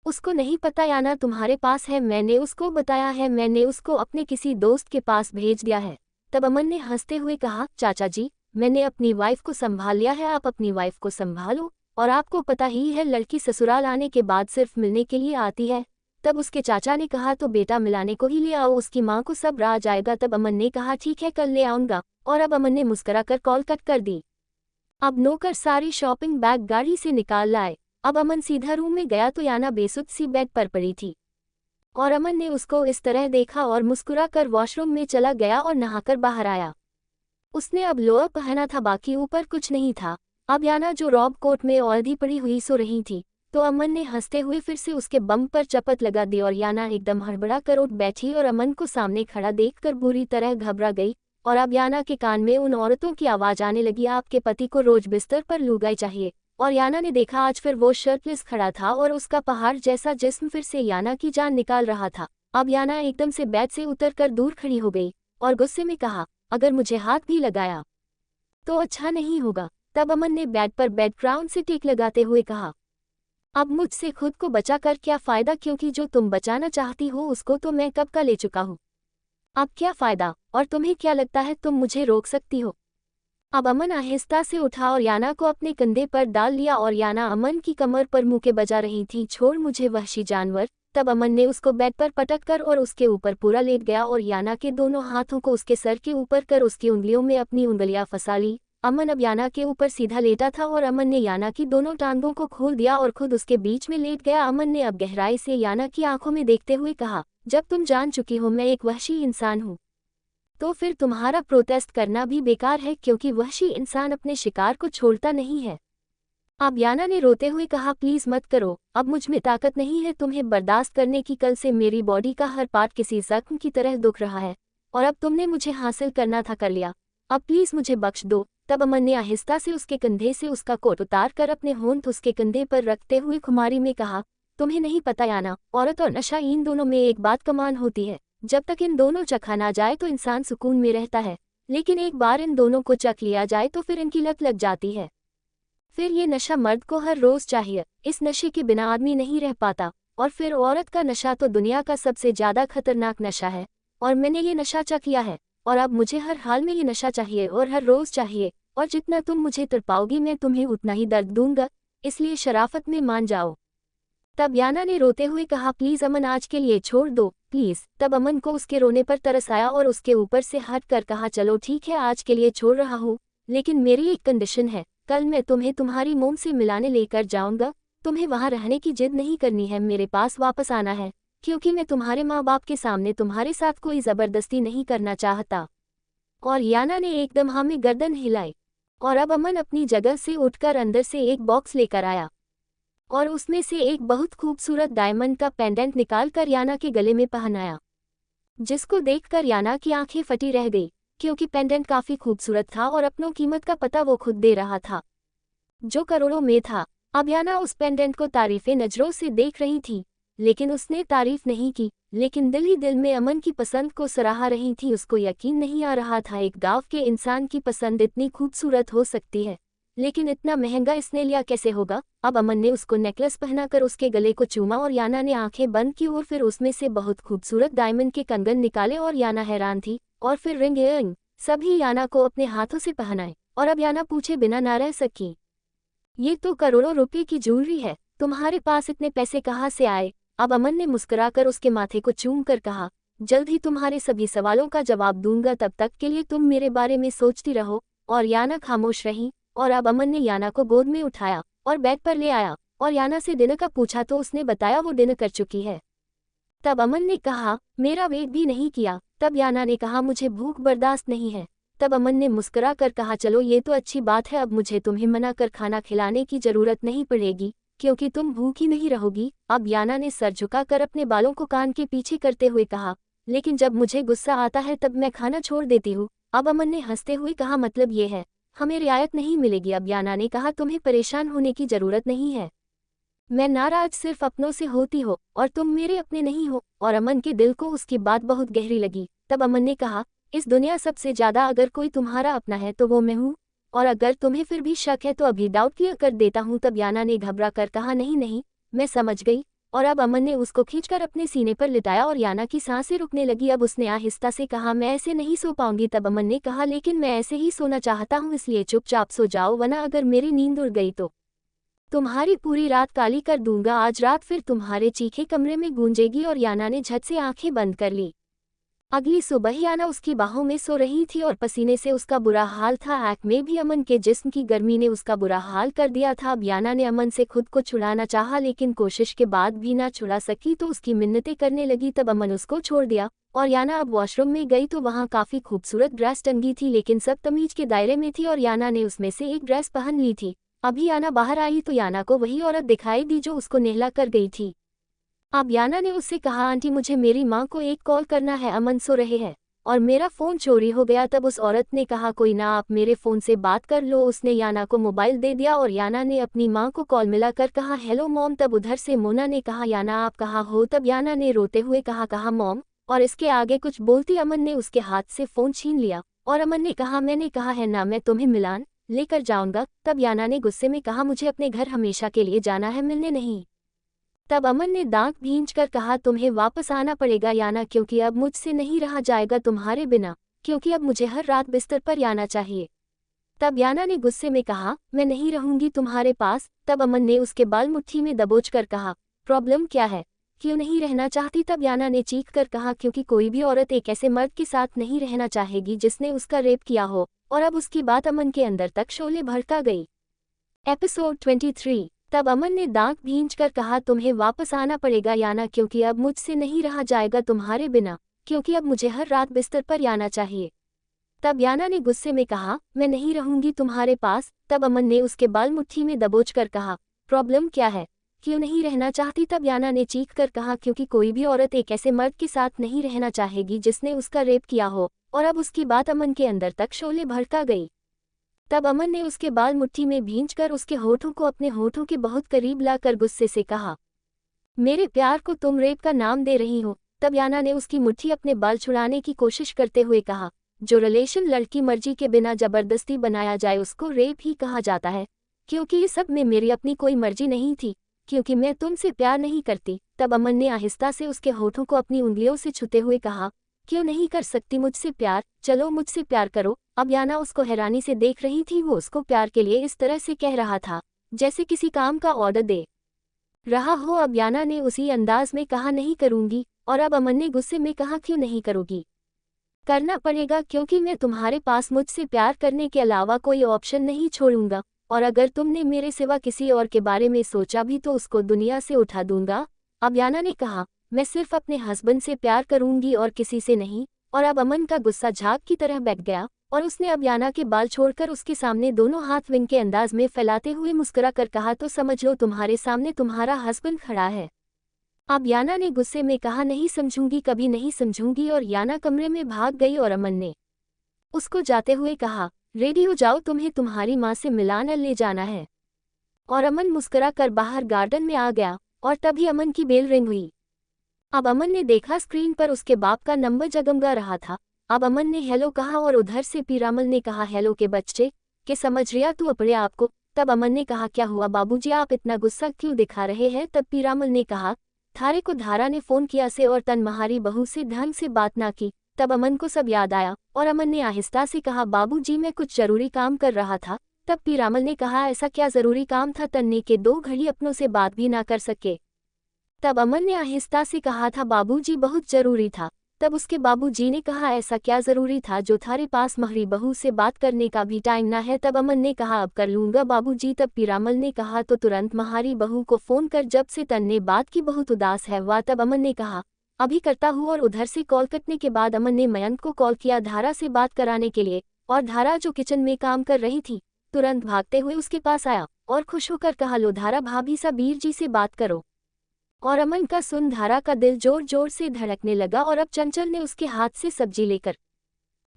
उसको नहीं पता याना तुम्हारे पास है, मैंने उसको बताया है, मैंने उसको अपने किसी दोस्त के पास भेज दिया है। तब अमन ने हंसते हुए कहा, चाचा जी मैंने अपनी वाइफ को संभाल लिया है, आप अपनी वाइफ को संभालो, और आपको पता ही है लड़की ससुराल आने के बाद सिर्फ मिलने के लिए आती है। तब उसके चाचा ने कहा, तो बेटा मिलाने को ही ले आओ, उसकी माँ को सब आ जाएगा। तब अमन ने कहा, ठीक है कल ले आऊंगा, और अब अमन ने मुस्कुरा कर कॉल कट कर दी। अब नौकर सारी शॉपिंग बैग गाड़ी से निकाल लाए। अब अमन सीधा रूम में गया तो याना बेसुध सी बेड पर पड़ी थी और अमन ने उसको इस तरह देखा और मुस्कुरा कर वॉशरूम में चला गया और नहाकर बाहर आया। उसने अब लोअर पहना था, बाकी ऊपर कुछ नहीं था। अब याना जो रॉब कोट में औंधी पड़ी हुई सो रही थी, तो अमन ने हंसते हुए फिर से उसके बम पर चपत लगा दी और याना एकदम हड़बड़ा कर उठ बैठी और अमन को सामने खड़ा देखकर बुरी तरह घबरा गई। और अब याना के कान में उन औरतों की आवाज आने लगी, आपके पति को रोज बिस्तर पर लुगाई चाहिए। और याना ने देखा आज फिर वो शर्टलेस खड़ा था और उसका पहाड़ जैसा जिस्म फिर से याना की जान निकाल रहा था। अब याना एकदम से बेड से उतरकर दूर खड़ी हो गई और गुस्से में कहा, अगर मुझे हाथ भी लगाया तो अच्छा नहीं होगा। तब अमन ने बेड पर बेड क्राउन से टेक लगाते हुए कहा, अब मुझसे खुद को बचाकर क्या फायदा, क्योंकि जो तुम बचाना चाहती हो उसको तो मैं कब का ले चुका हूँ। अब क्या फायदा, और तुम्हें क्या लगता है तुम मुझे रोक सकती हो। अब अमन आहिस्ता से उठा और याना को अपने कंधे पर डाल लिया और याना अमन की कमर पर मुंह के बजा रही थी, छोड़ मुझे वहशी जानवर। तब अमन ने उसको बेड पर पटक कर और उसके ऊपर पूरा लेट गया और याना के दोनों हाथों को उसके सर के ऊपर कर उसकी उंगलियों में अपनी उंगलियां फंसा ली। अमन अब याना के ऊपर सीधा लेटा था और अमन ने याना की दोनों टांगों को खोल दिया और खुद उसके बीच में लेट गया। अमन ने अब गहराई से याना की आंखों में देखते हुए कहा, जब तुम जान चुकी हो मैं एक वहशी इंसान हूँ, तो फिर तुम्हारा प्रोटेस्ट करना भी बेकार है, क्योंकि वहशी इंसान अपने शिकार को छोड़ता नहीं है। अब याना ने रोते हुए कहा, प्लीज मत करो, अब मुझ में ताकत नहीं है तुम्हें बर्दाश्त करने की। कल से मेरी बॉडी का हर पार्ट किसी जख्म की तरह दुख रहा है और अब तुमने मुझे हासिल करना था कर लिया, अब प्लीज मुझे बख्श दो। तब अमन ने आहिस्ता से उसके कंधे से उसका कोट उतार कर अपने होंठ उसके कंधे पर रखते हुए खुमारी में कहा, तुम्हें नहीं पता याना, औरत और नशा इन दोनों में एक बात कमान होती है, जब तक इन दोनों चखा ना जाए तो इंसान सुकून में रहता है, लेकिन एक बार इन दोनों को चख लिया जाए तो फिर इनकी लत लग जाती है। फिर ये नशा मर्द को हर रोज चाहिए, इस नशे के बिना आदमी नहीं रह पाता। और फिर औरत का नशा तो दुनिया का सबसे ज्यादा खतरनाक नशा है, और मैंने ये नशा चख लिया है और अब मुझे हर हाल में ये नशा चाहिए और हर रोज चाहिए, और जितना तुम मुझे तड़पाओगी मैं तुम्हें उतना ही दर्द दूंगा, इसलिए शराफत में मान जाओ। तब याना ने रोते हुए कहा, प्लीज अमन आज के लिए छोड़ दो प्लीज। तब अमन को उसके रोने पर तरस आया और उसके ऊपर से हट कर कहा, चलो ठीक है आज के लिए छोड़ रहा हूँ, लेकिन मेरी एक कंडीशन है, कल मैं तुम्हें तुम्हारी मोम से मिलाने लेकर जाऊंगा। तुम्हें वहां रहने की जिद नहीं करनी है, मेरे पास वापस आना है, क्योंकि मैं तुम्हारे माँ बाप के सामने तुम्हारे साथ कोई जबरदस्ती नहीं करना चाहता। और याना ने एकदम हाँ में गर्दन हिलाई और अब अमन अपनी जगह से उठकर अंदर से एक बॉक्स लेकर आया और उसमें से एक बहुत खूबसूरत डायमंड का पेंडेंट निकालकर याना के गले में पहनाया, जिसको देखकर याना की आंखें फटी रह गई, क्योंकि पेंडेंट काफी खूबसूरत था और अपनों कीमत का पता वो खुद दे रहा था, जो करोड़ों में था। अब याना उस पेंडेंट को तारीफे नजरों से देख रही थी, लेकिन उसने तारीफ नहीं की, लेकिन दिल ही दिल में अमन की पसंद को सराहा रही थी। उसको यकीन नहीं आ रहा था एक गांव के इंसान की पसंद इतनी खूबसूरत हो सकती है, लेकिन इतना महंगा इसने लिया कैसे होगा। अब अमन ने उसको नेकलेस पहनाकर उसके गले को चूमा और याना ने आंखें बंद की और फिर उसमें से बहुत खूबसूरत डायमंड के कंगन निकाले और याना हैरान थी। और फिर रिंग इयरिंग सभी याना को अपने हाथों से पहनाए और अब याना पूछे बिना ना रह सकी, ये तो करोड़ों रुपए की ज्वेलरी है, तुम्हारे पास इतने पैसे कहाँ से आए। अब अमन ने मुस्कुराकर उसके माथे को चूम कर कहा, जल्द ही तुम्हारे सभी सवालों का जवाब दूंगा, तब तक के लिए तुम मेरे बारे में सोचती रहो। और याना खामोश रही और अब अमन ने याना को गोद में उठाया और बेड पर ले आया और याना से डिनर का पूछा तो उसने बताया वो डिनर कर चुकी है। तब अमन ने कहा, मेरा वेट भी नहीं किया। तब याना ने कहा, मुझे भूख बर्दाश्त नहीं है। तब अमन ने मुस्कुरा कर कहा, चलो ये तो अच्छी बात है, अब मुझे तुम्हें मना कर खाना खिलाने की जरूरत नहीं पड़ेगी, क्योंकि तुम भूखी नहीं रहोगी। अब याना ने सर झुकाकर अपने बालों को कान के पीछे करते हुए कहा, लेकिन जब मुझे गुस्सा आता है तब मैं खाना छोड़ देती हूँ। अब अमन ने हंसते हुए कहा, मतलब ये है हमें रियायत नहीं मिलेगी। अब याना ने कहा, तुम्हें परेशान होने की जरूरत नहीं है, मैं नाराज सिर्फ अपनों से होती हो और तुम मेरे अपने नहीं हो। और अमन के दिल को उसकी बात बहुत गहरी लगी। तब अमन ने कहा, इस दुनिया सबसे ज्यादा अगर कोई तुम्हारा अपना है तो वो मैं हूँ, और अगर तुम्हें फिर भी शक है तो अभी डाउट क्लियर कर देता हूँ। तब याना ने घबरा कर कहा, नहीं नहीं मैं समझ गई। और अब अमन ने उसको खींचकर अपने सीने पर लिटाया और याना की सांसें रुकने लगी। अब उसने आहिस्ता से कहा, मैं ऐसे नहीं सो पाऊंगी। तब अमन ने कहा, लेकिन मैं ऐसे ही सोना चाहता हूँ, इसलिए चुपचाप सो जाओ, वरना अगर मेरी नींद उड़ गई तो तुम्हारी पूरी रात काली कर दूंगा। आज रात फिर तुम्हारे चीखे कमरे में गूंजेगी। और याना ने झट से आंखें बंद कर ली। अगली सुबह याना उसकी बाहों में सो रही थी और पसीने से उसका बुरा हाल था। आँख में भी अमन के जिस्म की गर्मी ने उसका बुरा हाल कर दिया था। अब याना ने अमन से खुद को छुड़ाना चाहा, लेकिन कोशिश के बाद भी ना छुड़ा सकी तो उसकी मिन्नतें करने लगी। तब अमन उसको छोड़ दिया और याना अब वॉशरूम में गई तो वहाँ काफ़ी खूबसूरत ड्रेस टंगी थी, लेकिन सब तमीज के दायरे में थी और याना ने उसमें से एक ड्रेस पहन ली थी। अभी याना बाहर आई तो याना को वही औरत दिखाई दी जो उसको नेहला कर गई थी। अब याना ने उससे कहा, आंटी मुझे मेरी माँ को एक कॉल करना है, अमन सो रहे हैं और मेरा फ़ोन चोरी हो गया। तब उस औरत ने कहा, कोई ना, आप मेरे फ़ोन से बात कर लो। उसने याना को मोबाइल दे दिया और याना ने अपनी माँ को कॉल मिलाकर कहा, हेलो मॉम। तब उधर से मोना ने कहा, याना आप कहाँ हो? तब याना ने रोते हुए कहा, कहाँ मॉम? और इसके आगे कुछ बोलती अमन ने उसके हाथ से फ़ोन छीन लिया और अमन ने कहा, मैंने कहा है ना मैं तुम्हें मिलान लेकर जाऊंगा। तब याना ने गुस्से में कहा, मुझे अपने घर हमेशा के लिए जाना है, मिलने नहीं। तब अमन ने दांत भींचकर कहा, तुम्हें वापस आना पड़ेगा याना, क्योंकि अब मुझसे नहीं रहा जाएगा तुम्हारे बिना, क्योंकि अब मुझे हर रात बिस्तर पर याना चाहिए। तब याना ने गुस्से में कहा, मैं नहीं रहूंगी तुम्हारे पास। तब अमन ने उसके बाल मुट्ठी में दबोचकर कहा, प्रॉब्लम क्या है, क्यों नहीं रहना चाहती? तब याना ने चीख कर कहा, क्योंकि कोई भी औरत एक ऐसे मर्द के साथ नहीं रहना चाहेगी जिसने उसका रेप किया हो। और अब उसकी बात अमन के अंदर तक शोले भड़का गई। एपिसोड 23। तब अमन ने दांत भींचकर कहा, तुम्हें वापस आना पड़ेगा याना, क्योंकि अब मुझसे नहीं रहा जाएगा तुम्हारे बिना, क्योंकि अब मुझे हर रात बिस्तर पर याना चाहिए। तब याना ने गुस्से में कहा, मैं नहीं रहूंगी तुम्हारे पास। तब अमन ने उसके बाल मुट्ठी में दबोचकर कहा, प्रॉब्लम क्या है, क्यों नहीं रहना चाहती? तब याना ने चीख कर कहा, क्योंकि कोई भी औरत एक ऐसे मर्द के साथ नहीं रहना चाहेगी जिसने उसका रेप किया हो। और अब उसकी बात अमन के अंदर तक शोले भड़का गई। तब अमन ने उसके बाल मुट्ठी में भींचकर उसके होठों को अपने होठों के बहुत करीब लाकर गुस्से से कहा, मेरे प्यार को तुम रेप का नाम दे रही हो? तब याना ने उसकी मुट्ठी अपने बाल छुड़ाने की कोशिश करते हुए कहा, जो रिलेशन लड़की मर्जी के बिना जबरदस्ती बनाया जाए उसको रेप ही कहा जाता है, क्योंकि इस सब में मेरी अपनी कोई मर्जी नहीं थी, क्योंकि मैं तुमसे प्यार नहीं करती। तब अमन ने आहिस्ता से उसके होठों को अपनी उंगलियों से छूते हुए कहा, क्यों नहीं कर सकती मुझसे प्यार? चलो मुझसे प्यार करो। अब याना उसको हैरानी से देख रही थी, वो उसको प्यार के लिए इस तरह से कह रहा था जैसे किसी काम का ऑर्डर दे रहा हो। अब याना ने उसी अंदाज में कहा, नहीं करूंगी। और अब अमन ने गुस्से में कहा, क्यों नहीं करोगी? करना पड़ेगा, क्योंकि मैं तुम्हारे पास मुझसे प्यार करने के अलावा कोई ऑप्शन नहीं छोड़ूंगा, और अगर तुमने मेरे सिवा किसी और के बारे में सोचा भी तो उसको दुनिया से उठा दूंगा। अब याना ने कहा, मैं सिर्फ अपने हस्बैंड से प्यार करूंगी और किसी से नहीं। और अब अमन का गुस्सा झाग की तरह बैठ गया और उसने अब याना के बाल छोड़कर उसके सामने दोनों हाथ विंग के अंदाज में फैलाते हुए मुस्कुरा कर कहा, तो समझ लो तुम्हारे सामने तुम्हारा हस्बैंड खड़ा है। अब याना ने गुस्से में कहा, नहीं समझूंगी, कभी नहीं समझूंगी। और याना कमरे में भाग गई और अमन ने उसको जाते हुए कहा, रेडी हो जाओ, तुम्हें तुम्हारी माँ से मिलाने ले जाना है। और अमन मुस्कुरा कर बाहर गार्डन में आ गया और तभी अमन की बेल रिंग हुई। अब अमन ने देखा स्क्रीन पर उसके बाप का नंबर जगमगा रहा था। अब अमन ने हेलो कहा और उधर से पीरामल ने कहा, हेलो के बच्चे, के समझ रिया तू अपने आप को? तब अमन ने कहा, क्या हुआ बाबूजी, आप इतना गुस्सा क्यों दिखा रहे हैं? तब पीरामल ने कहा, थारे को धारा ने फ़ोन किया से और तन महारी बहू से ढंग से बात ना की। तब अमन को सब याद आया और अमन ने आहिस्ता से कहा, बाबूजी मैं कुछ जरूरी काम कर रहा था। तब पीरामल ने कहा, ऐसा क्या जरूरी काम था तन्ने के 2 घड़ी अपनों से बात भी ना कर सके? तब अमन ने आहिस्ता से कहा था, बाबूजी बहुत जरूरी था। तब उसके बाबूजी ने कहा, ऐसा क्या जरूरी था जो थारे पास महरी बहू से बात करने का भी टाइम ना है? तब अमन ने कहा, अब कर लूंगा बाबूजी। तब पीरामल ने कहा, तो तुरंत महारी बहू को फोन कर, जब से तन्ने बात की बहुत उदास है वह। तब अमन ने कहा, अभी करता हूँ। और उधर से कॉल कटने के बाद अमन ने मयंक को कॉल किया धारा से बात कराने के लिए, और धारा जो किचन में काम कर रही थी तुरंत भागते हुए उसके पास आया और खुश होकर कहा, लो धारा भाभी सबीर जी से बात करो। और अमन का सुन धारा का दिल जोर जोर से धड़कने लगा और अब चंचल ने उसके हाथ से सब्जी लेकर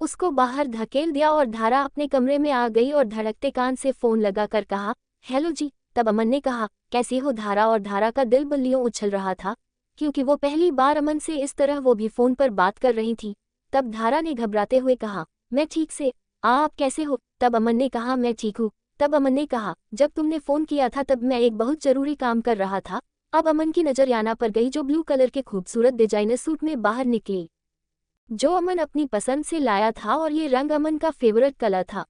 उसको बाहर धकेल दिया और धारा अपने कमरे में आ गई और धड़कते कान से फोन लगाकर कहा, हेलो जी। तब अमन ने कहा, कैसी हो धारा? और धारा का दिल बल्लियों उछल रहा था क्योंकि वो पहली बार अमन से इस तरह वो भी फोन पर बात कर रही थी। तब धारा ने घबराते हुए कहा, मैं ठीक से, आप कैसे हो? तब अमन ने कहा, मैं ठीक हूँ। तब अमन ने कहा, जब तुमने फोन किया था तब मैं एक बहुत जरूरी काम कर रहा था। अब अमन की नज़र याना पर गई जो ब्लू कलर के खूबसूरत डिजाइनर सूट में बाहर निकली, जो अमन अपनी पसंद से लाया था और ये रंग अमन का फेवरेट कलर था।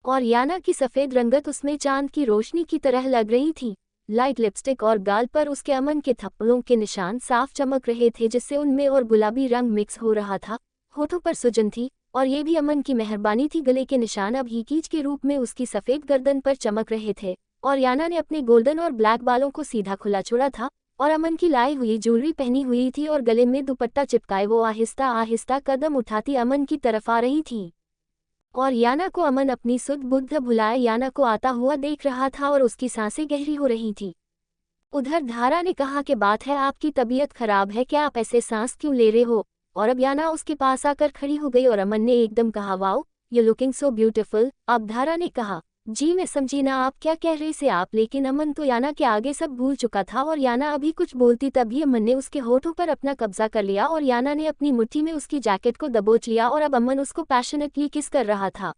और याना की सफ़ेद रंगत उसमें चांद की रोशनी की तरह लग रही थी। लाइट लिपस्टिक और गाल पर उसके अमन के थप्पड़ों के निशान साफ चमक रहे थे, जिससे उनमें और गुलाबी रंग मिक्स हो रहा था। होठों पर सुजन थी और ये भी अमन की मेहरबानी थी। गले के निशान अब हीकीज के रूप में उसकी सफ़ेद गर्दन पर चमक रहे थे और याना ने अपने गोल्डन और ब्लैक बालों को सीधा खुला छोड़ा था और अमन की लाई हुई ज्वेलरी पहनी हुई थी और गले में दुपट्टा चिपकाए वो आहिस्ता आहिस्ता कदम उठाती अमन की तरफ आ रही थी। और याना को अमन अपनी सुध बुद्ध भुलाए याना को आता हुआ देख रहा था और उसकी सांसें गहरी हो रही थी। उधर धारा ने कहा कि बात है, आपकी तबीयत खराब है क्या, आप ऐसे सांस क्यों ले रहे हो। और अब याना उसके पास आकर खड़ी हो गई और अमन ने एकदम कहा, wow you looking so beautiful. अब धारा ने कहा, जी मैं समझी ना आप क्या कह रहे से आप, लेकिन अमन तो याना के आगे सब भूल चुका था और याना अभी कुछ बोलती तभी अमन ने उसके होठों पर अपना कब्जा कर लिया और याना ने अपनी मुट्ठी में उसकी जैकेट को दबोच लिया और अब अमन उसको पैशनेटली किस कर रहा था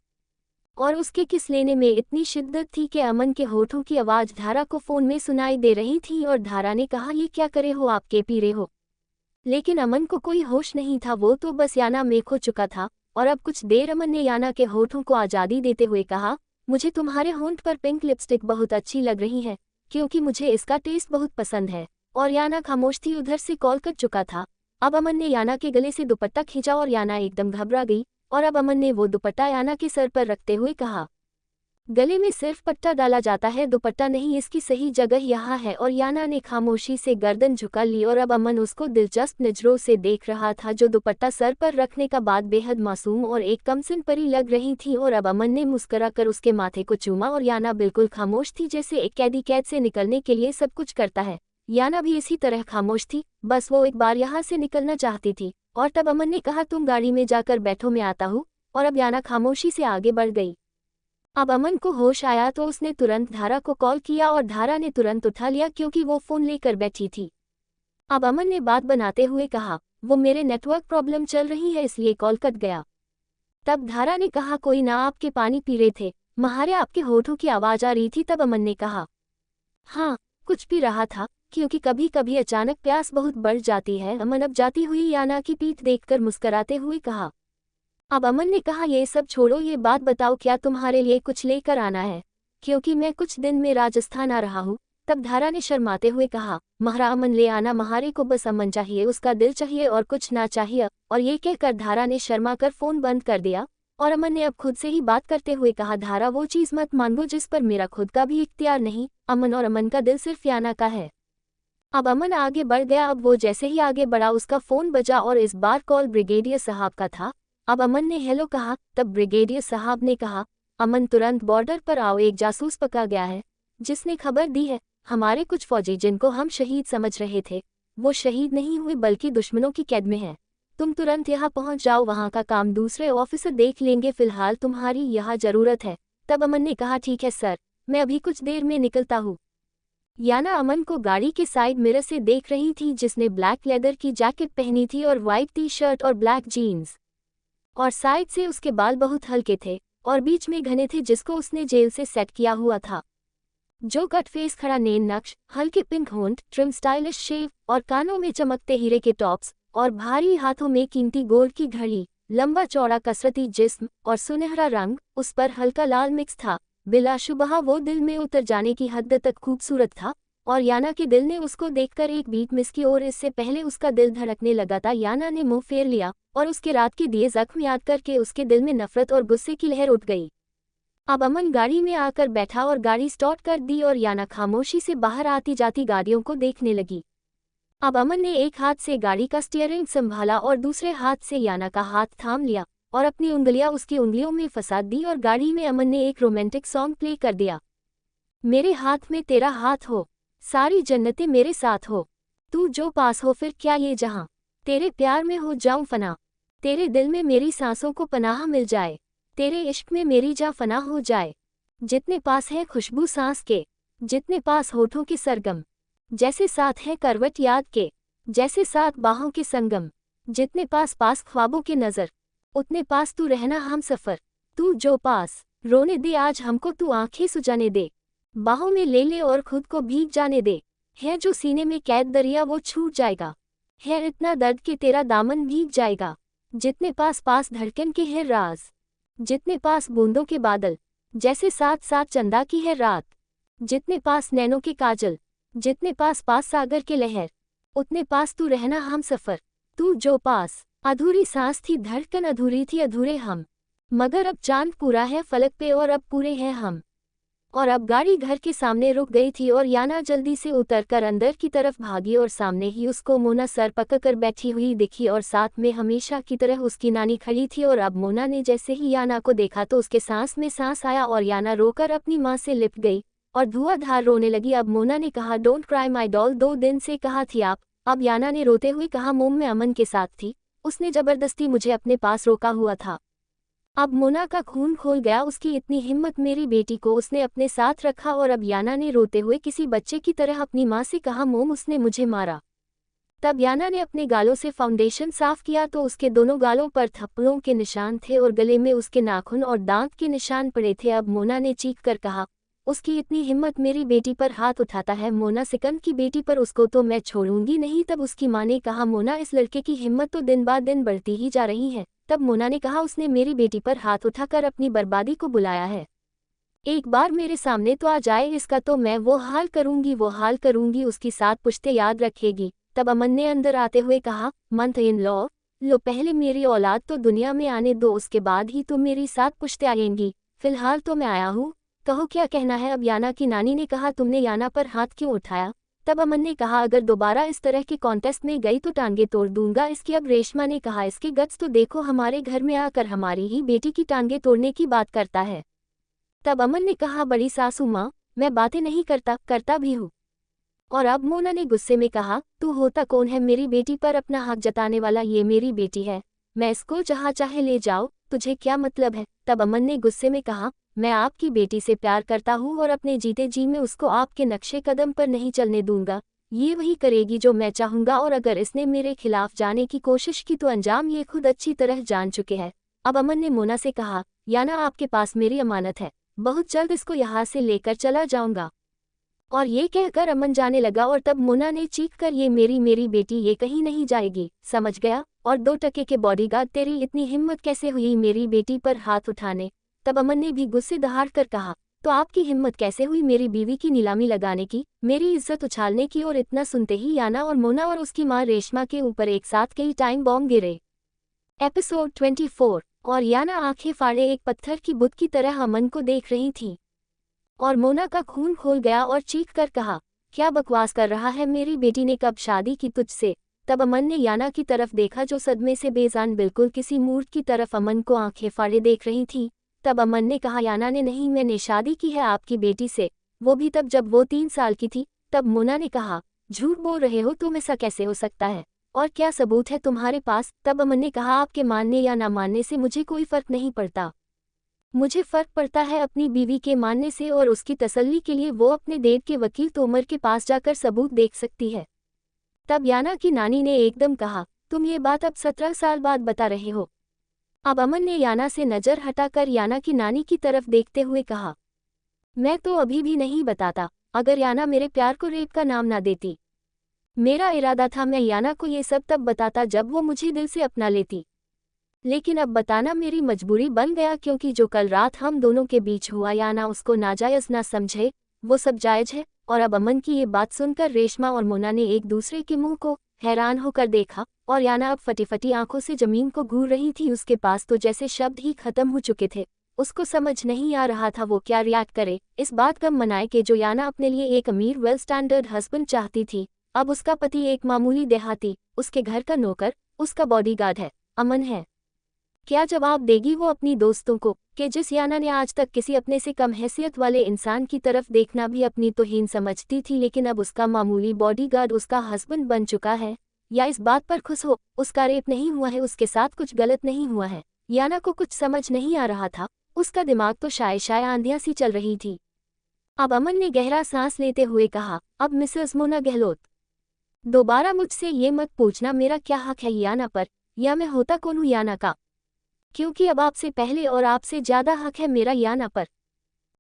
और उसके किस लेने में इतनी शिद्दत थी कि अमन के होठों की आवाज़ धारा को फ़ोन में सुनाई दे रही थी। और धारा ने कहा, ये क्या करे हो आप, के पी रहे हो। लेकिन अमन को कोई होश नहीं था, वो तो बस याना में खो चुका था। और अब कुछ देर अमन ने याना के होठों को आज़ादी देते हुए कहा, मुझे तुम्हारे होंठ पर पिंक लिपस्टिक बहुत अच्छी लग रही है क्योंकि मुझे इसका टेस्ट बहुत पसंद है। और याना खामोश थी, उधर से कॉल कर चुका था। अब अमन ने याना के गले से दुपट्टा खींचा और याना एकदम घबरा गई और अब अमन ने वो दुपट्टा याना के सर पर रखते हुए कहा, गले में सिर्फ पट्टा डाला जाता है, दुपट्टा नहीं, इसकी सही जगह यहाँ है। और याना ने खामोशी से गर्दन झुका ली और अब अमन उसको दिलचस्प नजरों से देख रहा था, जो दुपट्टा सर पर रखने का बाद बेहद मासूम और एक कमसिन परी लग रही थी। और अब अमन ने मुस्कुरा कर उसके माथे को चूमा और याना बिल्कुल खामोश थी, जैसे एक कैदी कैद से निकलने के लिए सब कुछ करता है। याना भी इसी तरह खामोश थी, बस वो एक बार यहाँ से निकलना चाहती थी। और तब अमन ने कहा, तुम गाड़ी में जाकर बैठो, मैं आता हूँ। और अब याना खामोशी से आगे बढ़ गई। अब अमन को होश आया तो उसने तुरंत धारा को कॉल किया और धारा ने तुरंत उठा लिया क्योंकि वो फ़ोन लेकर बैठी थी। अब अमन ने बात बनाते हुए कहा, वो मेरे नेटवर्क प्रॉब्लम चल रही है इसलिए कॉल कट गया। तब धारा ने कहा, कोई ना, आपके पानी पी रहे थे, महारे आपके होठों की आवाज़ आ रही थी। तब अमन ने कहा, हाँ कुछ पी रहा था क्योंकि कभी कभी अचानक प्यास बहुत बढ़ जाती है। अमन अब जाती हुई याना की पीठ देखकर मुस्कुराते हुए कहा। अब अमन ने कहा, ये सब छोड़ो, ये बात बताओ, क्या तुम्हारे लिए कुछ लेकर आना है, क्योंकि मैं कुछ दिन में राजस्थान आ रहा हूँ। तब धारा ने शर्माते हुए कहा, महारा अमन ले आना, महारे को बस अमन चाहिए, उसका दिल चाहिए और कुछ ना चाहिए। और ये कहकर धारा ने शर्मा कर फ़ोन बंद कर दिया और अमन ने अब खुद से ही बात करते हुए कहा, धारा वो चीज़ मत मांगो जिस पर मेरा खुद का भी इख्तियार नहीं, अमन और अमन का दिल सिर्फ याना का है। अब अमन आगे बढ़ गया। अब वो जैसे ही आगे बढ़ा उसका फ़ोन बजा और इस बार कॉल ब्रिगेडियर साहब का था। अब अमन ने हेलो कहा, तब ब्रिगेडियर साहब ने कहा, अमन तुरंत बॉर्डर पर आओ, एक जासूस पकड़ा गया है जिसने खबर दी है, हमारे कुछ फौजी जिनको हम शहीद समझ रहे थे वो शहीद नहीं हुए बल्कि दुश्मनों की कैद में हैं। तुम तुरंत यहाँ पहुँच जाओ, वहाँ का काम दूसरे ऑफिसर देख लेंगे, फिलहाल तुम्हारी यहाँ ज़रूरत है। तब अमन ने कहा, ठीक है सर, मैं अभी कुछ देर में निकलता हूँ। याना अमन को गाड़ी के साइड मिरर से देख रही थी, जिसने ब्लैक लेदर की जैकेट पहनी थी और वाइट टी शर्ट और ब्लैक जीन्स, और साइड से उसके बाल बहुत हल्के थे और बीच में घने थे, जिसको उसने जेल से सेट किया हुआ था। जो कट फेस, खड़ा नेन नक्श, हल्के पिंक होंठ, ट्रिम स्टाइलिश शेव और कानों में चमकते हीरे के टॉप्स और भारी हाथों में कीमती गोल्ड की घड़ी, लंबा चौड़ा कसरती जिस्म और सुनहरा रंग, उस पर हल्का लाल मिक्स था। बिलाशुबहा वो दिल में उतर जाने की हद तक खूबसूरत था और याना के दिल ने उसको देखकर एक बीट मिस की और इससे पहले उसका दिल धड़कने लगा था। याना ने मुंह फेर लिया और उसके रात के दिए जख्म याद करके उसके दिल में नफरत और गुस्से की लहर उठ गई। अब अमन गाड़ी में आकर बैठा और गाड़ी स्टार्ट कर दी और याना खामोशी से बाहर आती जाती गाड़ियों को देखने लगी। अब अमन ने एक हाथ से गाड़ी का स्टीयरिंग संभाला और दूसरे हाथ से याना का हाथ थाम लिया और अपनी उंगलियां उसकी उंगलियों में फंसा दी और गाड़ी में अमन ने एक रोमांटिक सॉन्ग प्ले कर दिया। मेरे हाथ में तेरा हाथ हो, सारी जन्नतें मेरे साथ हो, तू जो पास हो फिर क्या ये जहां, तेरे प्यार में हो जाऊं फना, तेरे दिल में मेरी सांसों को पनाह मिल जाए, तेरे इश्क में मेरी जान फना हो जाए। जितने पास है खुशबू सांस के, जितने पास होठों के सरगम, जैसे साथ है करवट याद के, जैसे साथ बाहों के संगम, जितने पास पास ख्वाबों के नज़र, उतने पास तू रहना हम सफ़र, तू जो पास, रोने दे आज हमको, तू आंखें सुजाने दे, बाहों में ले ले और खुद को भीग जाने दे। है जो सीने में कैद दरिया वो छूट जाएगा, है इतना दर्द कि तेरा दामन भीग जाएगा। जितने पास पास धड़कन के है राज, जितने पास बूंदों के बादल, जैसे साथ साथ चंदा की है रात, जितने पास नैनों के काजल, जितने पास पास सागर के लहर, उतने पास तू रहना हम सफ़र। तू जो पास, अधूरी सांस थी धड़कन अधूरी थी अधूरे हम। मगर अब चांद पूरा है फलक पे और अब पूरे हैं हम। और अब गाड़ी घर के सामने रुक गई थी और याना जल्दी से उतरकर अंदर की तरफ भागी और सामने ही उसको मोना सर पकड़कर बैठी हुई दिखी और साथ में हमेशा की तरह उसकी नानी खड़ी थी। और अब मोना ने जैसे ही याना को देखा तो उसके सांस में सांस आया और याना रोकर अपनी माँ से लिपट गई और धुआंधार रोने लगी। अब मोना ने कहा, डोंट क्राई माई डॉल, 2 दिन से कहा थी आप। अब याना ने रोते हुए कहा, मोम मैं अमन के साथ थी, उसने जबरदस्ती मुझे अपने पास रोका हुआ था। अब मोना का खून खोल गया, उसकी इतनी हिम्मत, मेरी बेटी को उसने अपने साथ रखा। और अब याना ने रोते हुए किसी बच्चे की तरह अपनी माँ से कहा, मोम उसने मुझे मारा। तब याना ने अपने गालों से फाउंडेशन साफ किया तो उसके दोनों गालों पर थप्पड़ों के निशान थे और गले में उसके नाखून और दांत के निशान पड़े थे। अब मोना ने चीख कर कहा, उसकी इतनी हिम्मत, मेरी बेटी पर हाथ उठाता है। मोना सिकंद की बेटी पर, उसको तो मैं छोड़ूंगी नहीं। तब उसकी माँ ने कहा, मोना इस लड़के की हिम्मत तो दिन बाद दिन बढ़ती ही जा रही है। तब मोना ने कहा, उसने मेरी बेटी पर हाथ उठाकर अपनी बर्बादी को बुलाया है। एक बार मेरे सामने तो आ जाए, इसका तो मैं वो हाल करूंगी, उसकी 7 पुश्तें याद रखेगी। तब अमन ने अंदर आते हुए कहा, मंथ इन लॉ, लो पहले मेरी औलाद तो दुनिया में आने दो, उसके बाद ही तो मेरी 7 पुश्तें आएंगी। फिलहाल तो मैं आया हूँ, कहो क्या कहना है। अब याना की नानी ने कहा, तुमने याना पर हाथ क्यों उठाया। तब अमन ने कहा, अगर दोबारा इस तरह के कॉन्टेस्ट में गई तो टांगे तोड़ दूंगा इसकी। अब रेशमा ने कहा, इसके गट्स तो देखो, हमारे घर में आकर हमारी ही बेटी की टांगे तोड़ने की बात करता है। तब अमन ने कहा, बड़ी सासू माँ, मैं बातें नहीं करता भी हूँ। और अब मोना ने गुस्से में कहा, तू होता कौन है मेरी बेटी पर अपना हक जताने वाला। ये मेरी बेटी है, मैं इसको जहाँ चाहे ले जाओ, तुझे क्या मतलब है। तब अमन ने गुस्से में कहा, मैं आपकी बेटी से प्यार करता हूँ और अपने जीते जी में उसको आपके नक्शे कदम पर नहीं चलने दूंगा। ये वही करेगी जो मैं चाहूँगा और अगर इसने मेरे खिलाफ जाने की कोशिश की तो अंजाम ये खुद अच्छी तरह जान चुके हैं। अब अमन ने मोना से कहा, याना आपके पास मेरी अमानत है, बहुत जल्द इसको यहाँ से लेकर चला जाऊंगा। और ये कहकर अमन जाने लगा और तब मोना ने चीख कर, ये मेरी बेटी, ये कहीं नहीं जाएगी, समझ गया। और 2 टके के बॉडीगार्ड, तेरी इतनी हिम्मत कैसे हुई मेरी बेटी पर हाथ उठाने। तब अमन ने भी गुस्से दहाड़ कर कहा, तो आपकी हिम्मत कैसे हुई मेरी बीवी की नीलामी लगाने की, मेरी इज्जत उछालने की। और इतना सुनते ही याना और मोना और उसकी माँ रेशमा के ऊपर एक साथ कई टाइम बॉम्ब गिरे। एपिसोड 24। और याना आंखें फाड़े एक पत्थर की बुत की तरह अमन को देख रही थी और मोना का खून खोल गया और चीख कर कहा, क्या बकवास कर रहा है, मेरी बेटी ने कब शादी की तुझसे। तब अमन ने याना की तरफ देखा जो सदमे से बेजान बिल्कुल किसी मूर्त की तरफ अमन को आंखें फाड़े देख रही थी। तब अमन ने कहा, याना ने नहीं, मैंने शादी की है आपकी बेटी से, वो भी तब जब वो 3 साल की थी। तब मोना ने कहा, झूठ बोल रहे हो तुम, ऐसा कैसे हो सकता है और क्या सबूत है तुम्हारे पास। तब अमन ने कहा, आपके मानने या ना मानने से मुझे कोई फर्क नहीं पड़ता, मुझे फर्क पड़ता है अपनी बीवी के मानने से और उसकी तसल्ली के लिए वो अपने डेड के वकील तोमर के पास जाकर सबूत देख सकती है। तब याना की नानी ने एकदम कहा, तुम ये बात अब 17 साल बाद बता रहे हो। अब अमन ने याना से नज़र हटाकर याना की नानी की तरफ देखते हुए कहा, मैं तो अभी भी नहीं बताता, अगर याना मेरे प्यार को रेप का नाम ना देती। मेरा इरादा था मैं याना को ये सब तब बताता जब वो मुझे दिल से अपना लेती, लेकिन अब बताना मेरी मजबूरी बन गया क्योंकि जो कल रात हम दोनों के बीच हुआ याना उसको नाजायज़ ना समझे, वो सब जायज़ है। और अब अमन की ये बात सुनकर रेशमा और मोना ने एक दूसरे के मुंह को हैरान होकर देखा और याना अब फटी फटी आंखों से जमीन को घूर रही थी, उसके पास तो जैसे शब्द ही खत्म हो चुके थे। उसको समझ नहीं आ रहा था वो क्या रिएक्ट करे। इस बात का मनाए कि जो याना अपने लिए एक अमीर वेल स्टैंडर्ड हस्बैंड चाहती थी, अब उसका पति एक मामूली देहाती, उसके घर का नौकर, उसका बॉडीगार्ड है, अमन है। क्या जवाब देगी वो अपनी दोस्तों को कि जिस याना ने आज तक किसी अपने से कम हैसियत वाले इंसान की तरफ देखना भी अपनी तौहीन समझती थी, लेकिन अब उसका मामूली बॉडीगार्ड उसका हस्बैंड बन चुका है। या इस बात पर खुश हो, उसका रेप नहीं हुआ है, उसके साथ कुछ गलत नहीं हुआ है। याना को कुछ समझ नहीं आ रहा था, उसका दिमाग तो शाय आंधियां सी चल रही थी। अब अमन ने गहरा सांस लेते हुए कहा, अब मिसेस मोना गहलोत, दोबारा मुझसे ये मत पूछना मेरा क्या हक है याना पर, या मैं होता कौन हूँ याना का, क्योंकि अब आपसे पहले और आपसे ज़्यादा हक है मेरा याना पर,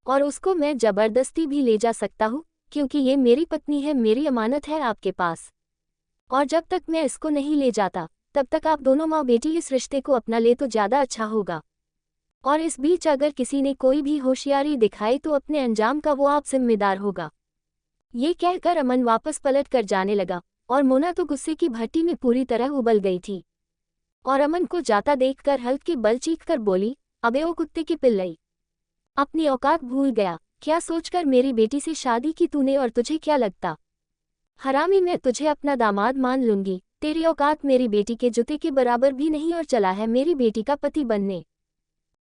और उसको मैं ज़बरदस्ती भी ले जा सकता हूँ क्योंकि ये मेरी पत्नी है, मेरी अमानत है आपके पास। और जब तक मैं इसको नहीं ले जाता तब तक आप दोनों माँ बेटी इस रिश्ते को अपना ले तो ज़्यादा अच्छा होगा। और इस बीच अगर किसी ने कोई भी होशियारी दिखाई तो अपने अंजाम का वो आप जिम्मेदार होगा। ये कहकर अमन वापस पलट कर जाने लगा और मोना तो गुस्से की भट्टी में पूरी तरह उबल गई थी और अमन को जाता देखकर हल्के बल चीख कर बोली, अबे ओ कुत्ते की पिल्लई, अपनी औकात भूल गया क्या? सोचकर मेरी बेटी से शादी की तूने और तुझे क्या लगता हरामी मैं तुझे अपना दामाद मान लूंगी। तेरी औकात मेरी बेटी के जूते के बराबर भी नहीं और चला है मेरी बेटी का पति बनने।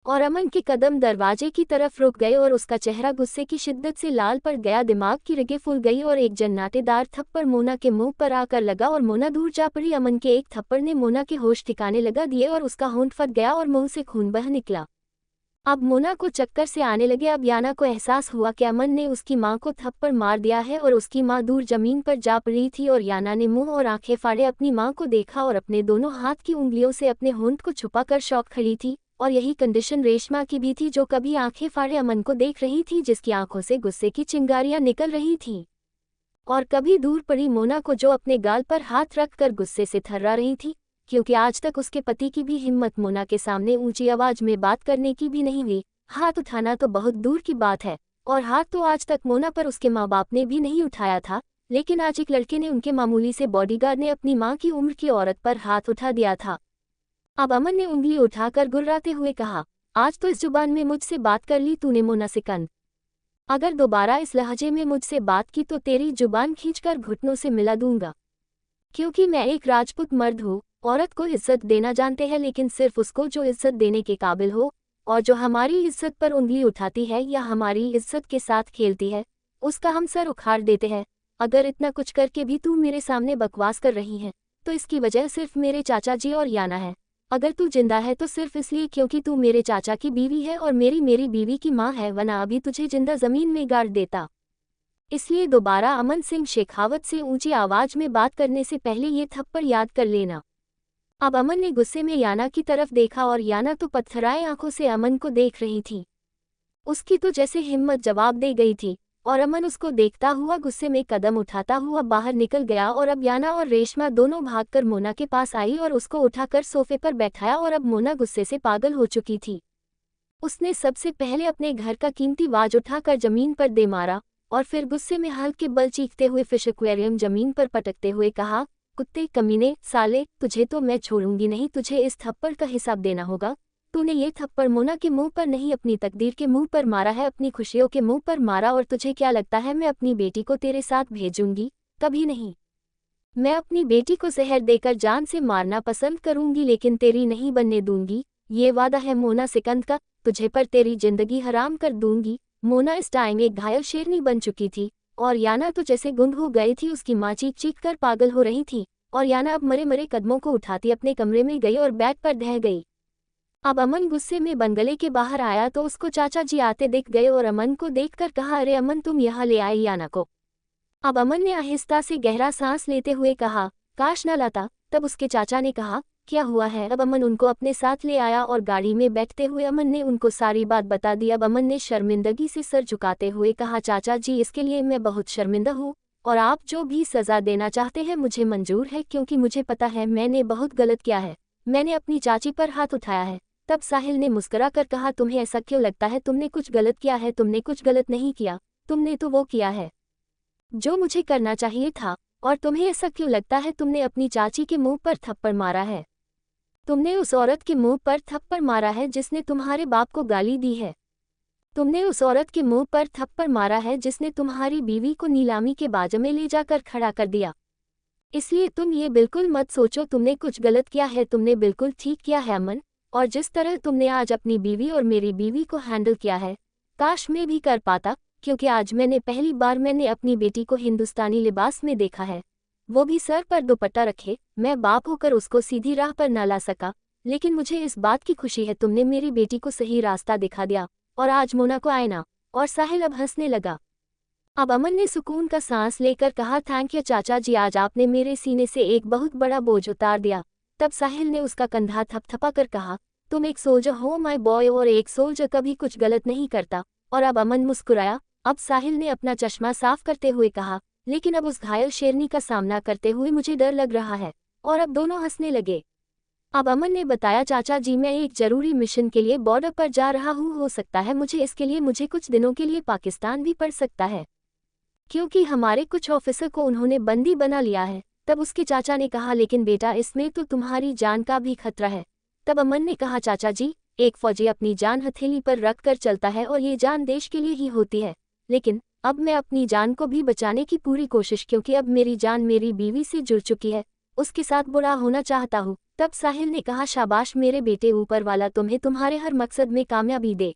और अमन के कदम दरवाजे की तरफ रुक गए और उसका चेहरा गुस्से की शिद्दत से लाल पड़ गया, दिमाग की रगें फूल गई और एक जन्नाटेदार थप्पड़ मोना के मुंह पर आकर लगा और मोना दूर जा पड़ी। अमन के एक थप्पड़ ने मोना के होश ठिकाने लगा दिए और उसका होंठ फट गया और मुंह से खून बह निकला। अब मोना को चक्कर से आने लगे। अब याना को एहसास हुआ कि अमन ने उसकी मां को थप्पड़ मार दिया है और उसकी मां दूर जमीन पर जा पड़ी थी और याना ने मुंह और आंखें फाड़े अपनी मां को देखा और अपने दोनों हाथ की उंगलियों से अपने होंठ को छुपाकर शौक खड़ी थी। और यही कंडीशन रेशमा की भी थी, जो कभी आंखें फाड़े अमन को देख रही थी, जिसकी आंखों से गुस्से की चिंगारियां निकल रही थीं। और कभी दूर पड़ी मोना को, जो अपने गाल पर हाथ रखकर गुस्से से थर्रा रही थी, क्योंकि आज तक उसके पति की भी हिम्मत मोना के सामने ऊंची आवाज में बात करने की भी नहीं हुई। हाथ उठाना तो बहुत दूर की बात है, और हाथ तो आज तक मोना पर उसके माँ बाप ने भी नहीं उठाया था, लेकिन आज एक लड़के ने, उनके मामूली से बॉडीगार्ड ने अपनी माँ की उम्र की औरत पर हाथ उठा दिया था। अब अमन ने उंगली उठाकर गुर्राते हुए कहा, आज तो इस जुबान में मुझसे बात कर ली तूने मोना सिकंद, अगर दोबारा इस लहजे में मुझसे बात की तो तेरी जुबान खींचकर घुटनों से मिला दूंगा, क्योंकि मैं एक राजपूत मर्द हूँ। औरत को इज्जत देना जानते हैं, लेकिन सिर्फ उसको जो इज्जत देने के काबिल हो, और जो हमारी इज्जत पर उंगली उठाती है या हमारी इज्जत के साथ खेलती है, उसका हम सर उखाड़ देते हैं। अगर इतना कुछ करके भी तू मेरे सामने बकवास कर रही है तो इसकी वजह सिर्फ मेरे चाचा जी और याना है। अगर तू जिंदा है तो सिर्फ इसलिए क्योंकि तू मेरे चाचा की बीवी है और मेरी बीवी की माँ है, वरना अभी तुझे जिंदा जमीन में गाड़ देता। इसलिए दोबारा अमन सिंह शेखावत से ऊंची आवाज में बात करने से पहले ये थप्पड़ याद कर लेना। अब अमन ने गुस्से में याना की तरफ देखा और याना तो पत्थराए आंखों से अमन को देख रही थी। उसकी तो जैसे हिम्मत जवाब दे गई थी और अमन उसको देखता हुआ गुस्से में कदम उठाता हुआ बाहर निकल गया। और अब याना और रेशमा दोनों भागकर मोना के पास आई और उसको उठाकर सोफे पर बैठाया। और अब मोना गुस्से से पागल हो चुकी थी। उसने सबसे पहले अपने घर का कीमती वाज उठाकर जमीन पर दे मारा और फिर गुस्से में हल्के बल चीखते हुए फिश एक्वेरियम जमीन पर पटकते हुए कहा, कुत्ते कमीने साले, तुझे तो मैं छोड़ूंगी नहीं, तुझे इस थप्पड़ का हिसाब देना होगा। तूने ये थप्पड़ मोना के मुंह पर नहीं, अपनी तकदीर के मुंह पर मारा है, अपनी खुशियों के मुंह पर मारा। और तुझे क्या लगता है मैं अपनी बेटी को तेरे साथ भेजूंगी? कभी नहीं। मैं अपनी बेटी को जहर देकर जान से मारना पसंद करूंगी, लेकिन तेरी नहीं बनने दूंगी। ये वादा है मोना सिकंद का, तुझे पर तेरी जिंदगी हराम कर दूंगी। मोना इस टाइम एक घायल शेरनी बन चुकी थी और याना तो जैसे गुंग हो गई थी। उसकी माँ चीख चीख कर पागल हो रही थी और याना अब मरे मरे कदमों को उठाती अपने कमरे में गई और बेड पर ढह गई। अब अमन गुस्से में बंगले के बाहर आया तो उसको चाचा जी आते दिख गए और अमन को देखकर कहा, अरे अमन, तुम यहाँ ले आई याना को? अब अमन ने आहिस्ता से गहरा सांस लेते हुए कहा, काश न लाता। तब उसके चाचा ने कहा, क्या हुआ है? अब अमन उनको अपने साथ ले आया और गाड़ी में बैठते हुए अमन ने उनको सारी बात बता दी। अब अमन ने शर्मिंदगी से सर झुकाते हुए कहा, चाचा जी, इसके लिए मैं बहुत शर्मिंदा हूँ और आप जो भी सज़ा देना चाहते हैं मुझे मंजूर है, क्योंकि मुझे पता है मैंने बहुत गलत किया है। मैंने अपनी चाची पर हाथ उठाया है। तब साहिल ने मुस्कुरा कर कहा, तुम्हें ऐसा क्यों लगता है? तुमने कुछ गलत किया है? तुमने कुछ गलत नहीं किया, तुमने तो वो किया है जो मुझे करना चाहिए था। और तुम्हें ऐसा क्यों लगता है? तुमने अपनी चाची के मुंह पर थप्पड़ मारा है। तुमने उस औरत के मुंह पर थप्पड़ मारा है जिसने तुम्हारे बाप को गाली दी है। तुमने उस औरत के मुंह पर थप्पड़ मारा है जिसने तुम्हारी बीवी को नीलामी के बाजा में ले जाकर खड़ा कर दिया। इसलिए तुम ये बिल्कुल मत सोचो तुमने कुछ गलत किया है, तुमने बिल्कुल ठीक किया है अमन। और जिस तरह तुमने आज अपनी बीवी और मेरी बीवी को हैंडल किया है, काश मैं भी कर पाता, क्योंकि आज मैंने पहली बार मैंने अपनी बेटी को हिंदुस्तानी लिबास में देखा है, वो भी सर पर दुपट्टा रखे। मैं बाप होकर उसको सीधी राह पर न ला सका, लेकिन मुझे इस बात की खुशी है तुमने मेरी बेटी को सही रास्ता दिखा दिया। और आज मोना को आयना। और साहिल अब हंसने लगा। अब अमन ने सुकून का सांस लेकर कहा, थैंक यू चाचा जी, आज आपने मेरे सीने से एक बहुत बड़ा बोझ उतार दिया। तब साहिल ने उसका कंधा थपथपा कर कहा, तुम एक सोल्जर हो माय बॉय, और एक सोल्जर कभी कुछ गलत नहीं करता। और अब अमन मुस्कुराया। अब साहिल ने अपना चश्मा साफ करते हुए कहा, लेकिन अब उस घायल शेरनी का सामना करते हुए मुझे डर लग रहा है। और अब दोनों हंसने लगे। अब अमन ने बताया, चाचा जी, मैं एक जरूरी मिशन के लिए बॉर्डर पर जा रहा हूँ, हो सकता है मुझे इसके लिए मुझे कुछ दिनों के लिए पाकिस्तान भी पड़ सकता है, क्योंकि हमारे कुछ ऑफिसर को उन्होंने बंदी बना लिया है। तब उसके चाचा ने कहा, लेकिन बेटा इसमें तो तुम्हारी जान का भी खतरा है। तब अमन ने कहा, चाचा जी, एक फौजी अपनी जान हथेली पर रख कर चलता है और ये जान देश के लिए ही होती है, लेकिन अब मैं अपनी जान को भी बचाने की पूरी कोशिश, क्योंकि अब मेरी जान मेरी बीवी से जुड़ चुकी है, उसके साथ बुरा होना चाहता हूँ। तब साहिल ने कहा, शाबाश मेरे बेटे, ऊपर वाला तुम्हें तुम्हारे हर मकसद में कामयाबी दे।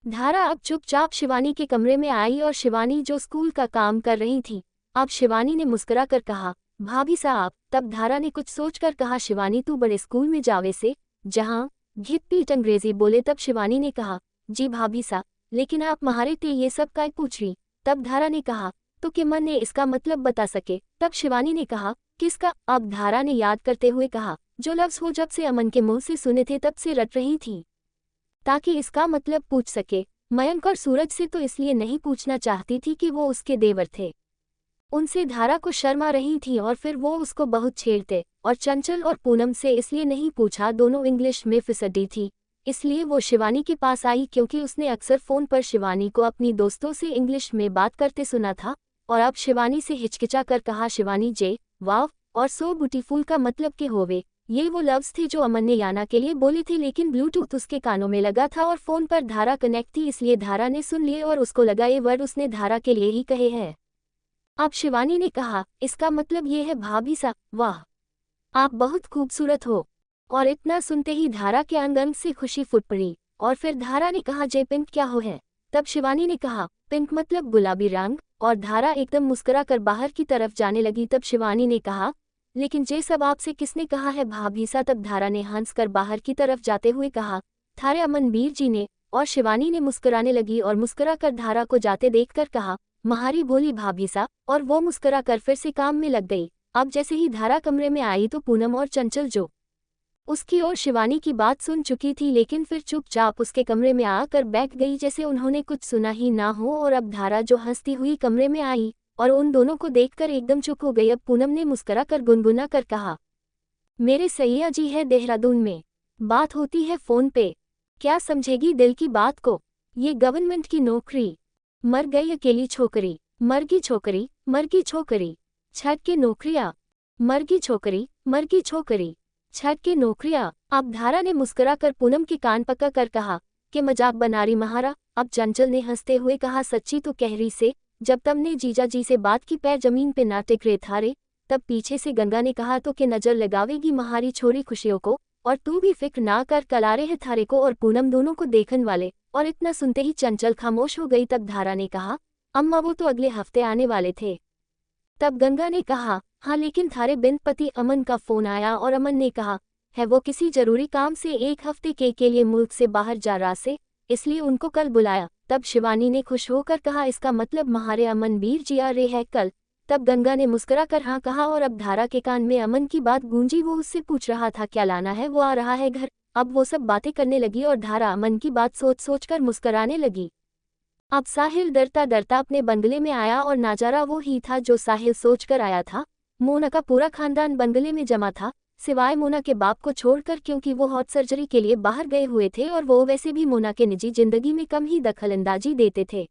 धारा अब चुपचाप शिवानी के कमरे में आई और शिवानी जो स्कूल का काम कर रही थी। अब शिवानी ने मुस्कुरा कर कहा, भाभी साहब। तब धारा ने कुछ सोचकर कहा, शिवानी तू बड़े स्कूल में जावे से जहाँ घित पीट अंग्रेजी बोले। तब शिवानी ने कहा, जी भाभी साहब, लेकिन आप महारे ते ये सब काय पूछ रही। तब धारा ने कहा, तो कि मन ने इसका मतलब बता सके। तब शिवानी ने कहा, किसका। अब धारा ने याद करते हुए कहा, जो लफ्ज़ वो जब से अमन के मुंह से सुने थे तब से रट रही थी, ताकि इसका मतलब पूछ सके। मयंक और सूरज से तो इसलिए नहीं पूछना चाहती थी कि वो उसके देवर थे, उनसे धारा को शर्म आ रही थी और फिर वो उसको बहुत छेड़ते। और चंचल और पूनम से इसलिए नहीं पूछा, दोनों इंग्लिश में फिसडी थी। इसलिए वो शिवानी के पास आई, क्योंकि उसने अक्सर फ़ोन पर शिवानी को अपनी दोस्तों से इंग्लिश में बात करते सुना था। और अब शिवानी से हिचकिचा कर कहा, शिवानी जे वाव और सो ब्यूटीफुल का मतलब के होवे। ये वो लफ्ज़ थे जो अमन ने याना के लिए बोले थे, लेकिन ब्लूटूथ उसके कानों में लगा था और फ़ोन पर धारा कनेक्ट थी, इसलिए धारा ने सुन लिए और उसको लगा ये वर्ड उसने धारा के लिए ही कहे हैं। अब शिवानी ने कहा, इसका मतलब ये है भाभी साहब, वाह आप बहुत खूबसूरत हो। और इतना सुनते ही धारा के अंग अंग से खुशी फूट पड़ी। और फिर धारा ने कहा, जे पिंक क्या हो है। तब शिवानी ने कहा, पिंक मतलब गुलाबी रंग। और धारा एकदम मुस्कुरा कर बाहर की तरफ जाने लगी। तब शिवानी ने कहा, लेकिन जे सब आपसे किसने कहा है भाभी सा। तब धारा ने हंसकर बाहर की तरफ जाते हुए कहा, थारे अमनवीर जी ने। और शिवानी ने मुस्कुराने लगी और मुस्कुरा कर धारा को जाते देखकर कहा, महारी भोली भाभी सा। और वो मुस्कुरा कर फिर से काम में लग गई। अब जैसे ही धारा कमरे में आई तो पूनम और चंचल जो उसकी और शिवानी की बात सुन चुकी थी, लेकिन फिर चुपचाप उसके कमरे में आकर बैठ गई जैसे उन्होंने कुछ सुना ही ना हो। और अब धारा जो हंसती हुई कमरे में आई और उन दोनों को देखकर एकदम चुप हो गई। अब पूनम ने मुस्कुरा कर गुनगुना कर कहा, मेरे सैया जी है देहरादून में, बात होती है फ़ोन पे, क्या समझेगी दिल की बात को। ये गवर्नमेंट की नौकरी, मर गई अकेली छोकरी, मरगी छोकरी, मरगी छोकरी, छठ के नौकरियाँ, मरगी छोकरी, मरगी छोकरी, छठ के नौकरियाँ। अब धारा ने मुस्कुरा कर पूनम के कान पकड़ कर कहा कि मजाक बना रही महारा। अब चंचल ने हंसते हुए कहा, सच्ची तो कह रही से, जब तुमने जीजा जी से बात की पैर जमीन पे ना टिक रहे थारे। तब पीछे से गंगा ने कहा, तो के नज़र लगावेगी महारी छोरी खुशियों को, और तू भी फिक्र ना कर, कलारे है थारे को और पूनम दोनों को देखन वाले। और इतना सुनते ही चंचल खामोश हो गई। तब धारा ने कहा, अम्मा वो तो अगले हफ्ते आने वाले थे। तब गंगा ने कहा, हाँ लेकिन थारे बिन पति अमन का फ़ोन आया और अमन ने कहा है वो किसी जरूरी काम से 1 हफ्ते के लिए मुल्क से बाहर जा रहा से, इसलिए उनको कल बुलाया। तब शिवानी ने खुश होकर कहा, इसका मतलब महारे अमन वीर जी आ रहे हैं कल। तब गंगा ने मुस्कुरा कर हाँ कहा और अब धारा के कान में अमन की बात गूंजी। वो उससे पूछ रहा था क्या लाना है, वो आ रहा है घर। अब वो सब बातें करने लगी और धारा अमन की बात सोच सोच कर मुस्कराने लगी। अब साहिल डरता डरता अपने बंगले में आया और नाजारा वो ही था जो साहिल सोच कर आया था। मोना का पूरा खानदान बंगले में जमा था, सिवाय मोना के बाप को छोड़कर, क्योंकि वो हार्ट सर्जरी के लिए बाहर गए हुए थे और वो वैसे भी मोना के निजी जिंदगी में कम ही दखलंदाजी देते थे।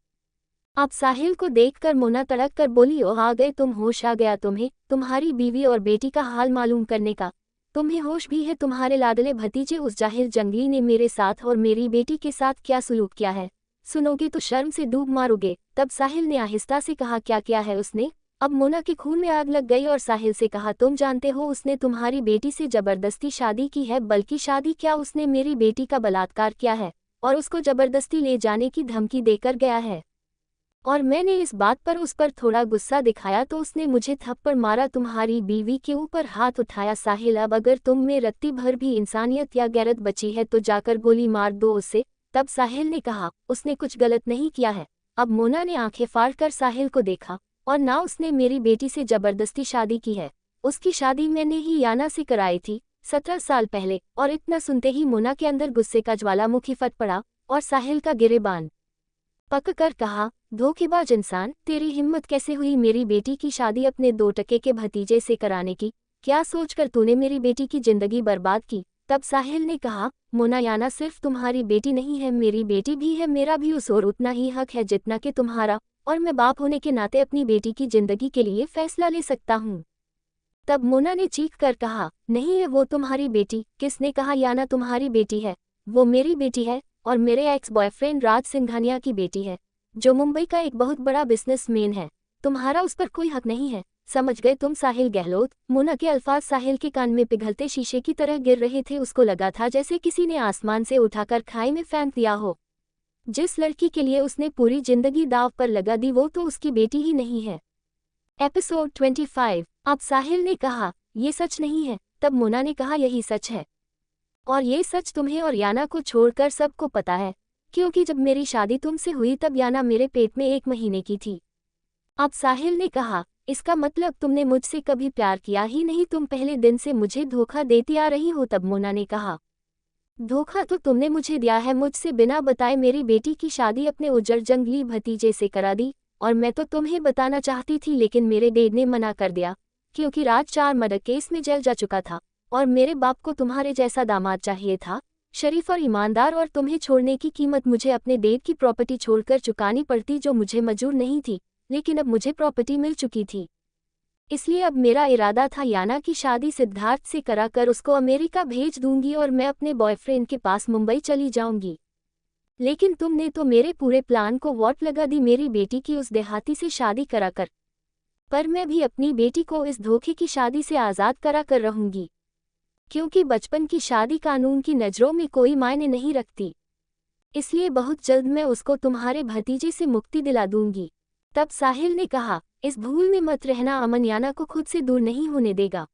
अब साहिल को देखकर मोना तड़क कर बोली, ओह आ गए तुम, होश आ गया तुम्हें तुम्हारी बीवी और बेटी का हाल मालूम करने का। तुम्हें होश भी है तुम्हारे लाडले भतीजे उस जाहिल जंगली ने मेरे साथ और मेरी बेटी के साथ क्या सलूक किया है, सुनोगे तो शर्म से डूब मारोगे। तब साहिल ने आहिस्ता से कहा, क्या किया है उसने। अब मोना के खून में आग लग गई और साहिल से कहा, तुम जानते हो उसने तुम्हारी बेटी से जबरदस्ती शादी की है, बल्कि शादी क्या उसने मेरी बेटी का बलात्कार किया है और उसको जबरदस्ती ले जाने की धमकी देकर गया है। और मैंने इस बात पर उस पर थोड़ा गुस्सा दिखाया तो उसने मुझे थप्पड़ मारा, तुम्हारी बीवी के ऊपर हाथ उठाया। साहिल अब अगर तुम में रत्ती भर भी इंसानियत या गैरत बची है तो जाकर गोली मार दो उसे। तब साहिल ने कहा, उसने कुछ गलत नहीं किया है। अब मोना ने आंखें फाड़ कर साहिल को देखा, और ना उसने मेरी बेटी से जबरदस्ती शादी की है, उसकी शादी मैंने ही याना से कराई थी 17 साल पहले। और इतना सुनते ही मोना के अंदर गुस्से का ज्वालामुखी फट पड़ा और साहिल का गिरेबान पक कर कहा, धोखेबाज इंसान, तेरी हिम्मत कैसे हुई मेरी बेटी की शादी अपने 2 टके के भतीजे से कराने की, क्या सोचकर तूने मेरी बेटी की जिंदगी बर्बाद की। तब साहिल ने कहा, मोना याना सिर्फ तुम्हारी बेटी नहीं है, मेरी बेटी भी है, मेरा भी उस और उतना ही हक है जितना कि तुम्हारा। और मैं बाप होने के नाते अपनी बेटी की जिंदगी के लिए फैसला ले सकता हूँ। तब मोना ने चीख कर कहा, नहीं है वो तुम्हारी बेटी। किसने कहा याना तुम्हारी बेटी है? वो मेरी बेटी है और मेरे एक्स बॉयफ्रेंड राज सिंघानिया की बेटी है, जो मुंबई का एक बहुत बड़ा बिजनेसमैन है। तुम्हारा उस पर कोई हक नहीं है। समझ गए तुम साहिल गहलोत? मोना के अल्फाज साहिल के कान में पिघलते शीशे की तरह गिर रहे थे। उसको लगा था जैसे किसी ने आसमान से उठाकर खाई में फेंक दिया हो। जिस लड़की के लिए उसने पूरी जिंदगी दांव पर लगा दी वो तो उसकी बेटी ही नहीं है। एपिसोड 25। अब साहिल ने कहा, ये सच नहीं है। तब मोना ने कहा, यही सच है और ये सच तुम्हें और याना को छोड़कर सबको पता है, क्योंकि जब मेरी शादी तुमसे हुई तब याना मेरे पेट में 1 महीने की थी। अब साहिल ने कहा, इसका मतलब तुमने मुझसे कभी प्यार किया ही नहीं, तुम पहले दिन से मुझे धोखा देती आ रही हो। तब मोना ने कहा, धोखा तो तुमने मुझे दिया है। मुझसे बिना बताए मेरी बेटी की शादी अपने उजड़ जंगली भतीजे से करा दी और मैं तो तुम्हें बताना चाहती थी, लेकिन मेरे डैड ने मना कर दिया, क्योंकि राज 4 मर्डर केस में जेल जा चुका था और मेरे बाप को तुम्हारे जैसा दामाद चाहिए था, शरीफ और ईमानदार। और तुम्हें छोड़ने की कीमत मुझे अपने डैड की प्रॉपर्टी छोड़कर चुकानी पड़ती, जो मुझे मंजूर नहीं थी, लेकिन अब मुझे प्रॉपर्टी मिल चुकी थी। इसलिए अब मेरा इरादा था याना की शादी सिद्धार्थ से कराकर उसको अमेरिका भेज दूंगी और मैं अपने बॉयफ्रेंड के पास मुंबई चली जाऊंगी। लेकिन तुमने तो मेरे पूरे प्लान को वॉट लगा दी, मेरी बेटी की उस देहाती से शादी कराकर। पर मैं भी अपनी बेटी को इस धोखे की शादी से आज़ाद कराकर रहूंगी, क्योंकि बचपन की शादी कानून की नज़रों में कोई मायने नहीं रखती। इसलिए बहुत जल्द मैं उसको तुम्हारे भतीजे से मुक्ति दिला दूंगी। तब साहिल ने कहा, इस भूल में मत रहना, अमन याना को खुद से दूर नहीं होने देगा।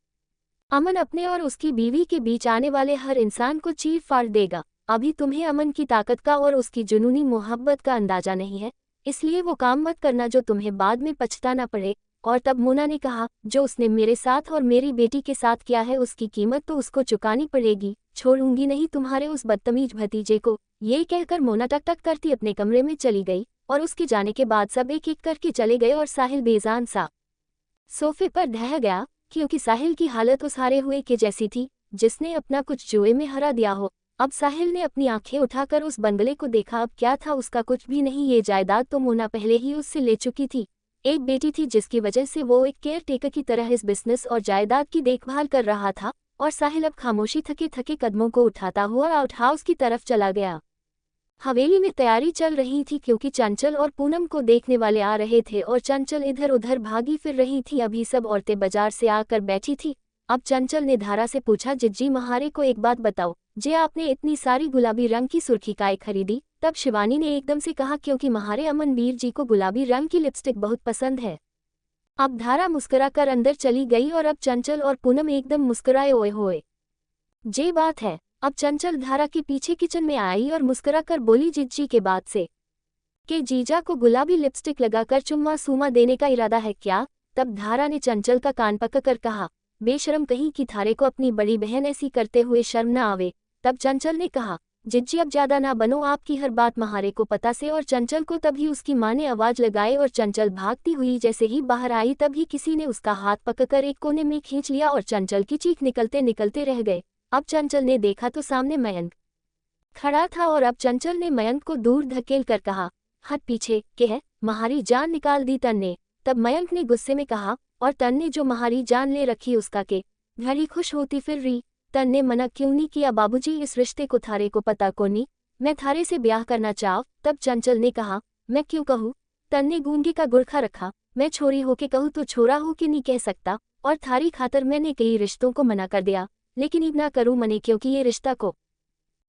अमन अपने और उसकी बीवी के बीच आने वाले हर इंसान को चीर फाड़ देगा। अभी तुम्हें अमन की ताकत का और उसकी जुनूनी मोहब्बत का अंदाजा नहीं है, इसलिए वो काम मत करना जो तुम्हें बाद में पछताना पड़े। और तब मोना ने कहा, जो उसने मेरे साथ और मेरी बेटी के साथ किया है उसकी कीमत तो उसको चुकानी पड़ेगी। छोड़ूंगी नहीं तुम्हारे उस बदतमीज भतीजे को। ये कहकर मोना टक टक करती अपने कमरे में चली गई और उसके जाने के बाद सब एक एक करके चले गए और साहिल बेजान सा सोफे पर ढह गया, क्योंकि साहिल की हालत उस हारे हुए के जैसी थी जिसने अपना कुछ जुए में हरा दिया हो। अब साहिल ने अपनी आंखें उठाकर उस बंगले को देखा। अब क्या था उसका? कुछ भी नहीं। ये जायदाद तो मोना पहले ही उससे ले चुकी थी। एक बेटी थी जिसकी वजह से वो एक केयर टेकर की तरह इस बिजनेस और जायदाद की देखभाल कर रहा था। और साहिल अब खामोशी थके थके कदमों को उठाता हुआ आउट हाउस की तरफ चला गया। हवेली में तैयारी चल रही थी, क्योंकि चंचल और पूनम को देखने वाले आ रहे थे और चंचल इधर उधर भागी फिर रही थी। अभी सब औरतें बाजार से आकर बैठी थी। अब चंचल ने धारा से पूछा, जिज्जी महारे को एक बात बताओ, जे आपने इतनी सारी गुलाबी रंग की सुर्खी काय खरीदी? तब शिवानी ने एकदम से कहा, क्योंकि महारे अमनवीर जी को गुलाबी रंग की लिपस्टिक बहुत पसंद है। अब धारा मुस्कुराकर अंदर चली गई और अब चंचल और पूनम एकदम मुस्कुराए, ओए होए जे बात है। अब चंचल धारा के पीछे किचन में आई और मुस्कुराकर बोली, जिज्जी के बाद से कि जीजा को गुलाबी लिपस्टिक लगाकर चुम्मा सूमा देने का इरादा है क्या? तब धारा ने चंचल का कान पकड़कर कहा, बेशरम कहीं की, थारे को अपनी बड़ी बहन ऐसी करते हुए शर्म न आवे। तब चंचल ने कहा, जिज्जी अब ज्यादा ना बनो, आपकी हर बात महारे को पता से। और चंचल को तभी उसकी माँ ने आवाज लगाई और चंचल भागती हुई जैसे ही बाहर आई तभी किसी ने उसका हाथ पकड़कर एक कोने में खींच लिया और चंचल की चीख निकलते निकलते रह गए। अब चंचल ने देखा तो सामने मयंक खड़ा था और अब चंचल ने मयंक को दूर धकेल कर कहा, हट पीछे के है, महारी जान निकाल दी तन ने। तब मयंक ने गुस्से में कहा, और तन ने जो महारी जान ले रखी उसका के घड़ी खुश होती फिर रही। तन ने मना क्यों नहीं किया? बाबूजी इस रिश्ते को थारे को पता को नहीं, मैं थारे से ब्याह करना चाहूँ। तब चंचल ने कहा, मैं क्यों कहूँ? तन ने गूंगी का गुरखा रखा, मैं छोरी हो के कहूँ तो छोरा हो के नहीं कह सकता, और थारी खातर मैंने कई रिश्तों को मना कर दिया, लेकिन इतना करूँ मने, क्योंकि ये रिश्ता को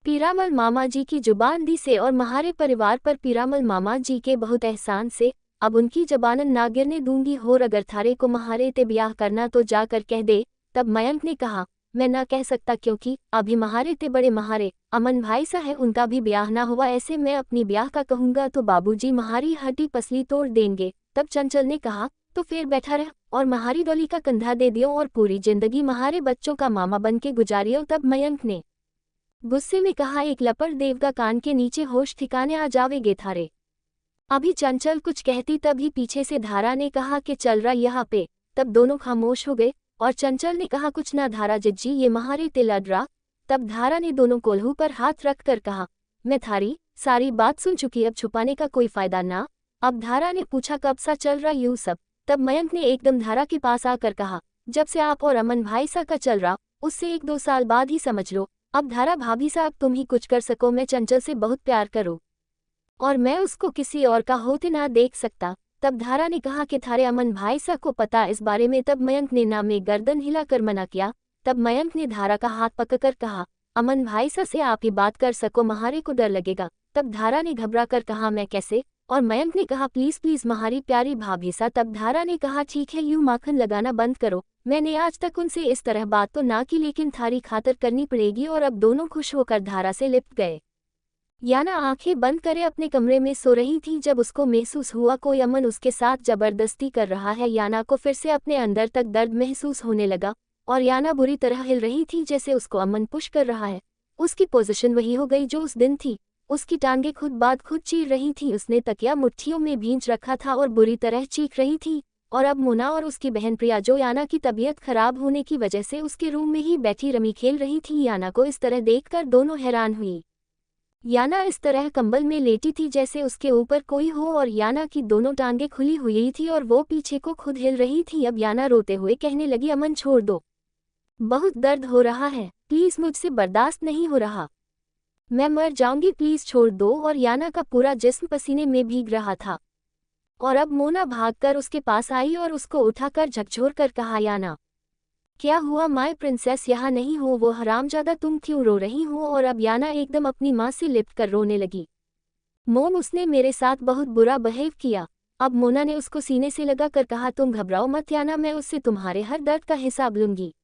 पीरामल मामा जी की जुबान दी से और महारे परिवार पर पीरामल मामा जी के बहुत एहसान से अब उनकी जबानन ना गिरने दूंगी। होर अगर थारे को महारे ते ब्याह करना तो जाकर कह दे। तब मयंक ने कहा, मैं ना कह सकता, क्योंकि अभी महारे ते बड़े महारे अमन भाई सा है, उनका भी ब्याह ना हुआ, ऐसे मैं अपनी ब्याह का कहूँगा तो बाबूजी महारी हड्डी पसली तोड़ देंगे। तब चंचल ने कहा, तो फिर बैठा रह और महारी डोली का कंधा दे दियो और पूरी जिंदगी महारे बच्चों का मामा बन के गुजारियो। तब मयंक ने गुस्से में कहा, एक लपड़ देवगा कान के नीचे, होश ठिकाने आ जावेगे थारे। अभी चंचल कुछ कहती तभी पीछे से धारा ने कहा कि चल रहा यहाँ पे। तब दोनों खामोश हो गए और चंचल ने कहा, कुछ ना धारा जिज्जी, ये महारे ते लड़ रहा। तब धारा ने दोनों कोल्हू पर हाथ रख कर कहा, मैं थारी सारी बात सुन चुकी, अब छुपाने का कोई फायदा ना। अब धारा ने पूछा कब सा चल रहा यूं सब। तब मयंक ने एकदम धारा के पास आकर कहा, जब से आप और अमन भाई सा का चल रहा, उससे 1-2 साल बाद ही समझ लो। अब धारा भाभी साहब तुम ही कुछ कर सको, मैं चंचल से बहुत प्यार करूं और मैं उसको किसी और का होते ना देख सकता। तब धारा ने कहा कि थारे अमन भाई सा को पता इस बारे में। तब मयंक ने ना में गर्दन हिलाकर मना किया। तब मयंक ने धारा का हाथ पकड़कर कहा, अमन भाई सा से आप ही बात कर सको, महारे को डर लगेगा। तब धारा ने घबरा कर कहा, मैं कैसे? और मयंक ने कहा, प्लीज प्लीज महारी प्यारी भाभी सा। तब धारा ने कहा, ठीक है, यूं माखन लगाना बंद करो। मैंने आज तक उनसे इस तरह बात तो ना की, लेकिन थारी खातर करनी पड़ेगी। और अब दोनों खुश होकर धारा से लिपट गए। याना आंखें बंद करे अपने कमरे में सो रही थी जब उसको महसूस हुआ कोई अमन उसके साथ जबरदस्ती कर रहा है। याना को फिर से अपने अंदर तक दर्द महसूस होने लगा और याना बुरी तरह हिल रही थी जैसे उसको अमन पुश कर रहा है। उसकी पोजीशन वही हो गई जो उस दिन थी। उसकी टांगें खुद बात खुद चीर रही थी। उसने तकिया मुट्ठियों में भींच रखा था और बुरी तरह चीख रही थी। और अब मोना और उसकी बहन प्रिया, जो याना की तबीयत खराब होने की वजह से उसके रूम में ही बैठी रमी खेल रही थी। याना को इस तरह देखकर दोनों हैरान हुई। याना इस तरह कंबल में लेटी थी जैसे उसके ऊपर कोई हो और याना की दोनों टांगें खुली हुई थी और वो पीछे को खुद हिल रही थी। अब याना रोते हुए कहने लगी, अमन छोड़ दो, बहुत दर्द हो रहा है, प्लीज मुझसे बर्दाश्त नहीं हो रहा, मैं मर जाऊंगी, प्लीज छोड़ दो। और याना का पूरा जिस्म पसीने में भीग रहा था। और अब मोना भागकर उसके पास आई और उसको उठाकर झकझोर कर कहा, याना क्या हुआ माय प्रिंसेस, यहाँ नहीं हो? वो हरामजादा, तुम क्यों रो रही हो? और अब याना एकदम अपनी माँ से लिपट कर रोने लगी। मोम, उसने मेरे साथ बहुत बुरा बिहेव किया। अब मोना ने उसको सीने से लगा कर कहा, तुम घबराओ मत याना, मैं उससे तुम्हारे हर दर्द का हिसाब लूंगी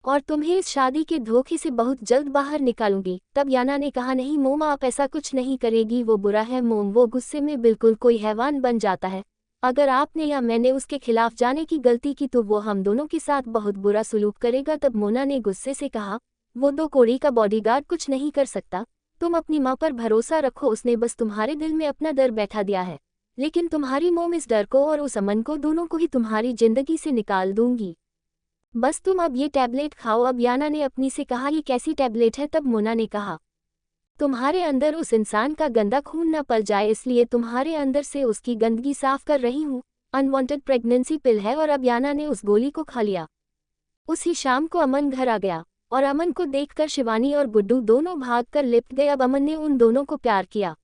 और तुम्हें इस शादी के धोखे से बहुत जल्द बाहर निकालूंगी। तब याना ने कहा, नहीं मोम, आप ऐसा कुछ नहीं करेगी, वो बुरा है मोम, वो गुस्से में बिल्कुल कोई हैवान बन जाता है। अगर आपने या मैंने उसके खिलाफ जाने की गलती की तो वो हम दोनों के साथ बहुत बुरा सलूक करेगा। तब मोना ने गुस्से से कहा, वो 2 कौड़ी का बॉडीगार्ड कुछ नहीं कर सकता, तुम अपनी माँ पर भरोसा रखो, उसने बस तुम्हारे दिल में अपना डर बैठा दिया है। लेकिन तुम्हारी मोम इस डर को और उस अमन को दोनों को ही तुम्हारी जिंदगी से निकाल दूंगी। बस तुम अब ये टैबलेट खाओ। अब याना ने अपनी से कहा, ये कैसी टैबलेट है? तब मोना ने कहा, तुम्हारे अंदर उस इंसान का गंदा खून न पल जाए, इसलिए तुम्हारे अंदर से उसकी गंदगी साफ कर रही हूँ। अनवांटेड प्रेगनेंसी पिल है। और अब याना ने उस गोली को खा लिया। उसी शाम को अमन घर आ गया और अमन को देखकर शिवानी और गुड्डू दोनों भागकर लिपट गए। अब अमन ने उन दोनों को प्यार किया।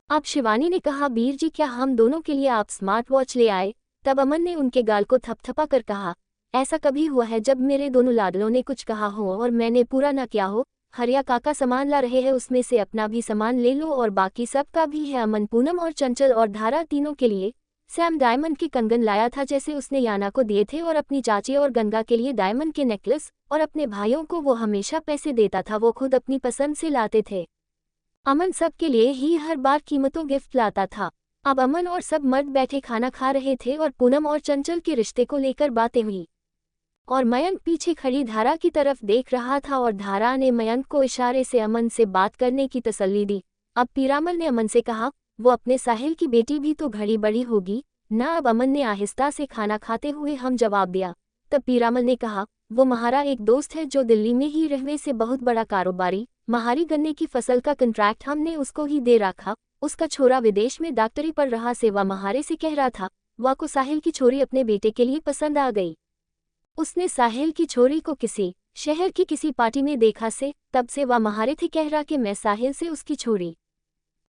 अब शिवानी ने कहा, बीर जी क्या हम दोनों के लिए आप स्मार्ट वॉच ले आए? तब अमन ने उनके गाल को थपथपा कर कहा, ऐसा कभी हुआ है जब मेरे दोनों लाडलों ने कुछ कहा हो और मैंने पूरा न किया हो? हरिया काका सामान ला रहे हैं, उसमें से अपना भी सामान ले लो और बाकी सब का भी है। अमन, पूनम और चंचल और धारा तीनों के लिए सैम डायमंड के कंगन लाया था जैसे उसने याना को दिए थे, और अपनी चाची और गंगा के लिए डायमंड के नेकलेस, और अपने भाइयों को वो हमेशा पैसे देता था, वो खुद अपनी पसंद से लाते थे। अमन सब के लिए ही हर बार कीमतों गिफ्ट लाता था। अब अमन और सब मर्द बैठे खाना खा रहे थे और पूनम और चंचल के रिश्ते को लेकर बातें हुई और मयंक पीछे खड़ी धारा की तरफ देख रहा था और धारा ने मयंक को इशारे से अमन से बात करने की तसल्ली दी। अब पीरामल ने अमन से कहा, वो अपने साहिल की बेटी भी तो घड़ी बड़ी होगी ना? अब अमन ने आहिस्ता से खाना खाते हुए हम जवाब दिया। तब पीरामल ने कहा, वो महारा एक दोस्त है जो दिल्ली में ही रहवे से बहुत बड़ा कारोबारी, महारी गन्ने की फसल का कंट्रैक्ट हमने उसको ही दे रखा। उसका छोरा विदेश में डॉक्टरी पढ़ रहा से वह महारे से कह रहा था, वह को साहिल की छोरी अपने बेटे के लिए पसंद आ गई। उसने साहिल की छोरी को किसी शहर की किसी पार्टी में देखा से, तब से वह महारे थे कह रहा कि मैं साहिल से उसकी छोरी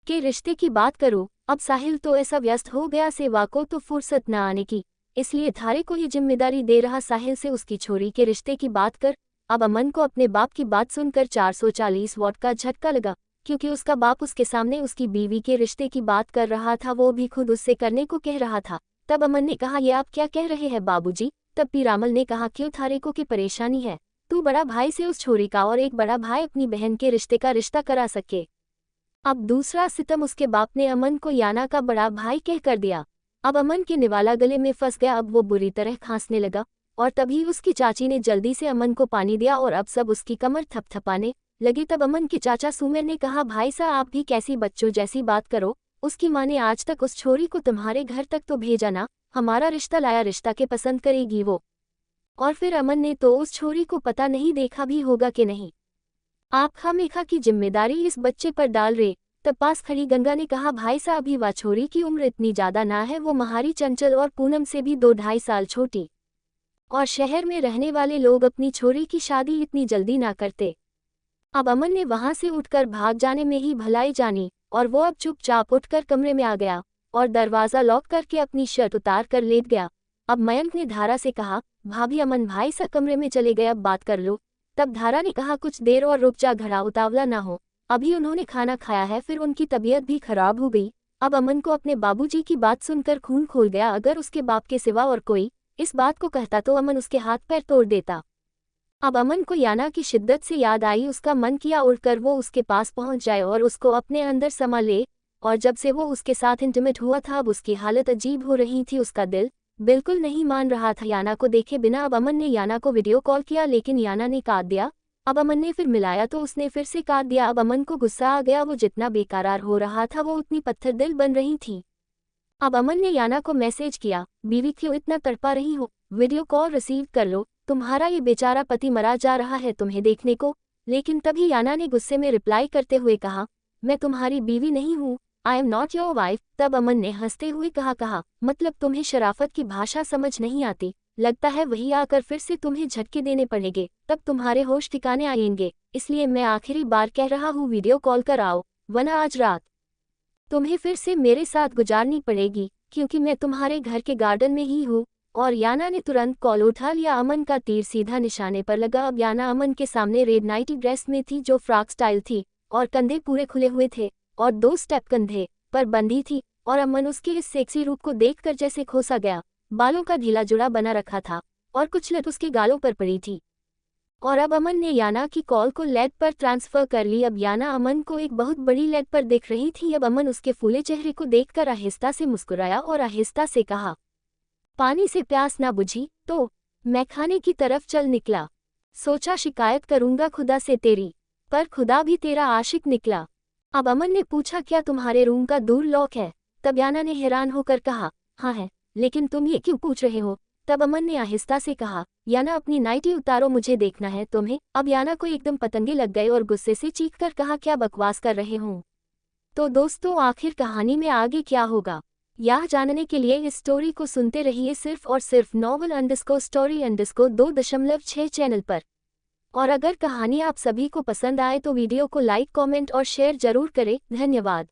के रिश्ते की बात करूं। अब साहिल तो ऐसा व्यस्त हो गया से वाह को तो फुर्सत न आने की, इसलिए थारे को ये जिम्मेदारी दे रहा साहिल से उसकी छोरी के रिश्ते की बात कर। अब अमन को अपने बाप की बात सुनकर 440 वॉट का झटका लगा, क्योंकि उसका बाप उसके सामने उसकी बीवी के रिश्ते की बात कर रहा था, वो भी खुद उससे करने को कह रहा था। तब अमन ने कहा, ये आप क्या कह रहे हैं बाबूजी? तब पीरामल ने कहा, क्यों थारे को की परेशानी है? तू बड़ा भाई से उस छोरी का और एक बड़ा भाई अपनी बहन के रिश्ते का रिश्ता करा सके। अब दूसरा सितम उसके बाप ने अमन को याना का बड़ा भाई कह कर दिया। अब अमन के निवाला गले में फंस गया। अब वो बुरी तरह खांसने लगा और तभी उसकी चाची ने जल्दी से अमन को पानी दिया और अब सब उसकी कमर थपथपाने लगी। तब अमन के चाचा सुमेर ने कहा, भाई साहब आप भी कैसी बच्चों जैसी बात करो, उसकी माँ ने आज तक उस छोरी को तुम्हारे घर तक तो भेजा ना, हमारा रिश्ता लाया, रिश्ता के पसंद करेगी वो। और फिर अमन ने तो उस छोरी को पता नहीं देखा भी होगा कि नहीं। आप खामेखा की जिम्मेदारी इस बच्चे पर डाल रहे, तब पास खड़ी गंगा ने कहा, भाई साहब ही वाछोरी की उम्र इतनी ज्यादा ना है, वो महारी चंचल और पूनम से भी 2-2.5 साल छोटी। और शहर में रहने वाले लोग अपनी छोरी की शादी इतनी जल्दी ना करते। अब अमन ने वहां से उठकर भाग जाने में ही भलाई जानी और वो अब चुपचाप उठकर कमरे में आ गया और दरवाजा लॉक करके अपनी शर्ट उतार कर लेट गया। अब मयंक ने धारा से कहा, भाभी अमन भाई सा कमरे में चले गए, अब बात कर लो। तब धारा ने कहा, कुछ देर और रुक जा, घड़ा उतावला ना हो, अभी उन्होंने खाना खाया है, फिर उनकी तबीयत भी खराब हो गई। अब अमन को अपने बाबूजी की बात सुनकर खून खोल गया। अगर उसके बाप के सिवा और कोई इस बात को कहता तो अमन उसके हाथ पैर तोड़ देता। अब अमन को याना की शिद्दत से याद आई। उसका मन किया उड़कर वो उसके पास पहुंच जाए और उसको अपने अंदर समा ले। और जब से वो उसके साथ इंटीमेट हुआ था, अब उसकी हालत अजीब हो रही थी। उसका दिल बिल्कुल नहीं मान रहा था याना को देखे बिना। अब अमन ने याना को वीडियो कॉल किया, लेकिन याना ने काट दिया। अब अमन ने फिर मिलाया तो उसने फिर से काट दिया। अब अमन को गुस्सा आ गया। वो जितना बेकरार हो रहा था, वो उतनी पत्थर दिल बन रही थी। अब अमन ने याना को मैसेज किया, बीवी क्यों इतना तड़पा रही हो, वीडियो कॉल रिसीव कर लो, तुम्हारा ये बेचारा पति मरा जा रहा है तुम्हें देखने को। लेकिन तभी याना ने गुस्से में रिप्लाई करते हुए कहा, मैं तुम्हारी बीवी नहीं हूँ, I am not your wife. तब अमन ने हंसते हुए कहा, मतलब तुम्हें शराफत की भाषा समझ नहीं आती, लगता है वही आकर फिर से तुम्हें झटके देने पड़ेंगे, तब तुम्हारे होश ठिकाने आएंगे। इसलिए मैं आखिरी बार कह रहा हूँ, वीडियो कॉल कर आओ, वरना आज रात तुम्हें फिर से मेरे साथ गुजारनी पड़ेगी, क्योंकि मैं तुम्हारे घर के गार्डन में ही हूँ। और याना ने तुरंत कॉल उठा लिया। अमन का तीर सीधा निशाने पर लगा। अब याना अमन के सामने रेड नाइटी ड्रेस में थी, जो फ्रॉक स्टाइल थी, और कंधे पूरे खुले हुए थे और 2 स्टेप कंधे पर बंधी थी। और अमन उसके इस सेक्सी रूप को देखकर जैसे खोसा गया। बालों का ढीला जुड़ा बना रखा था और कुछ लट उसके गालों पर पड़ी थी। और अब अमन ने याना की कॉल को लेड पर ट्रांसफर कर ली। अब याना अमन को एक बहुत बड़ी लेड पर दिख रही थी। अब अमन उसके फूले चेहरे को देखकर आहिस्ता से मुस्कुराया और आहिस्ता से कहा, पानी से प्यास ना बुझी तो मैं खाने की तरफ चल निकला। सोचा शिकायत करूंगा खुदा से तेरी, पर खुदा भी तेरा आशिक निकला। अब अमन ने पूछा, क्या तुम्हारे रूम का दूर लॉक है? तब याना ने हैरान होकर कहा, हाँ है, लेकिन तुम ये क्यों पूछ रहे हो? तब अमन ने आहिस्ता से कहा, याना अपनी नाइटी उतारो, मुझे देखना है तुम्हें। अब याना को एकदम पतंगे लग गए और गुस्से से चीख कर कहा, क्या बकवास कर रहे हो? तो दोस्तों, आखिर कहानी में आगे क्या होगा, यह जानने के लिए इस स्टोरी को सुनते रहिए सिर्फ और सिर्फ novel_story_2.6 चैनल पर। और अगर कहानी आप सभी को पसंद आए तो वीडियो को लाइक, कमेंट और शेयर जरूर करें। धन्यवाद।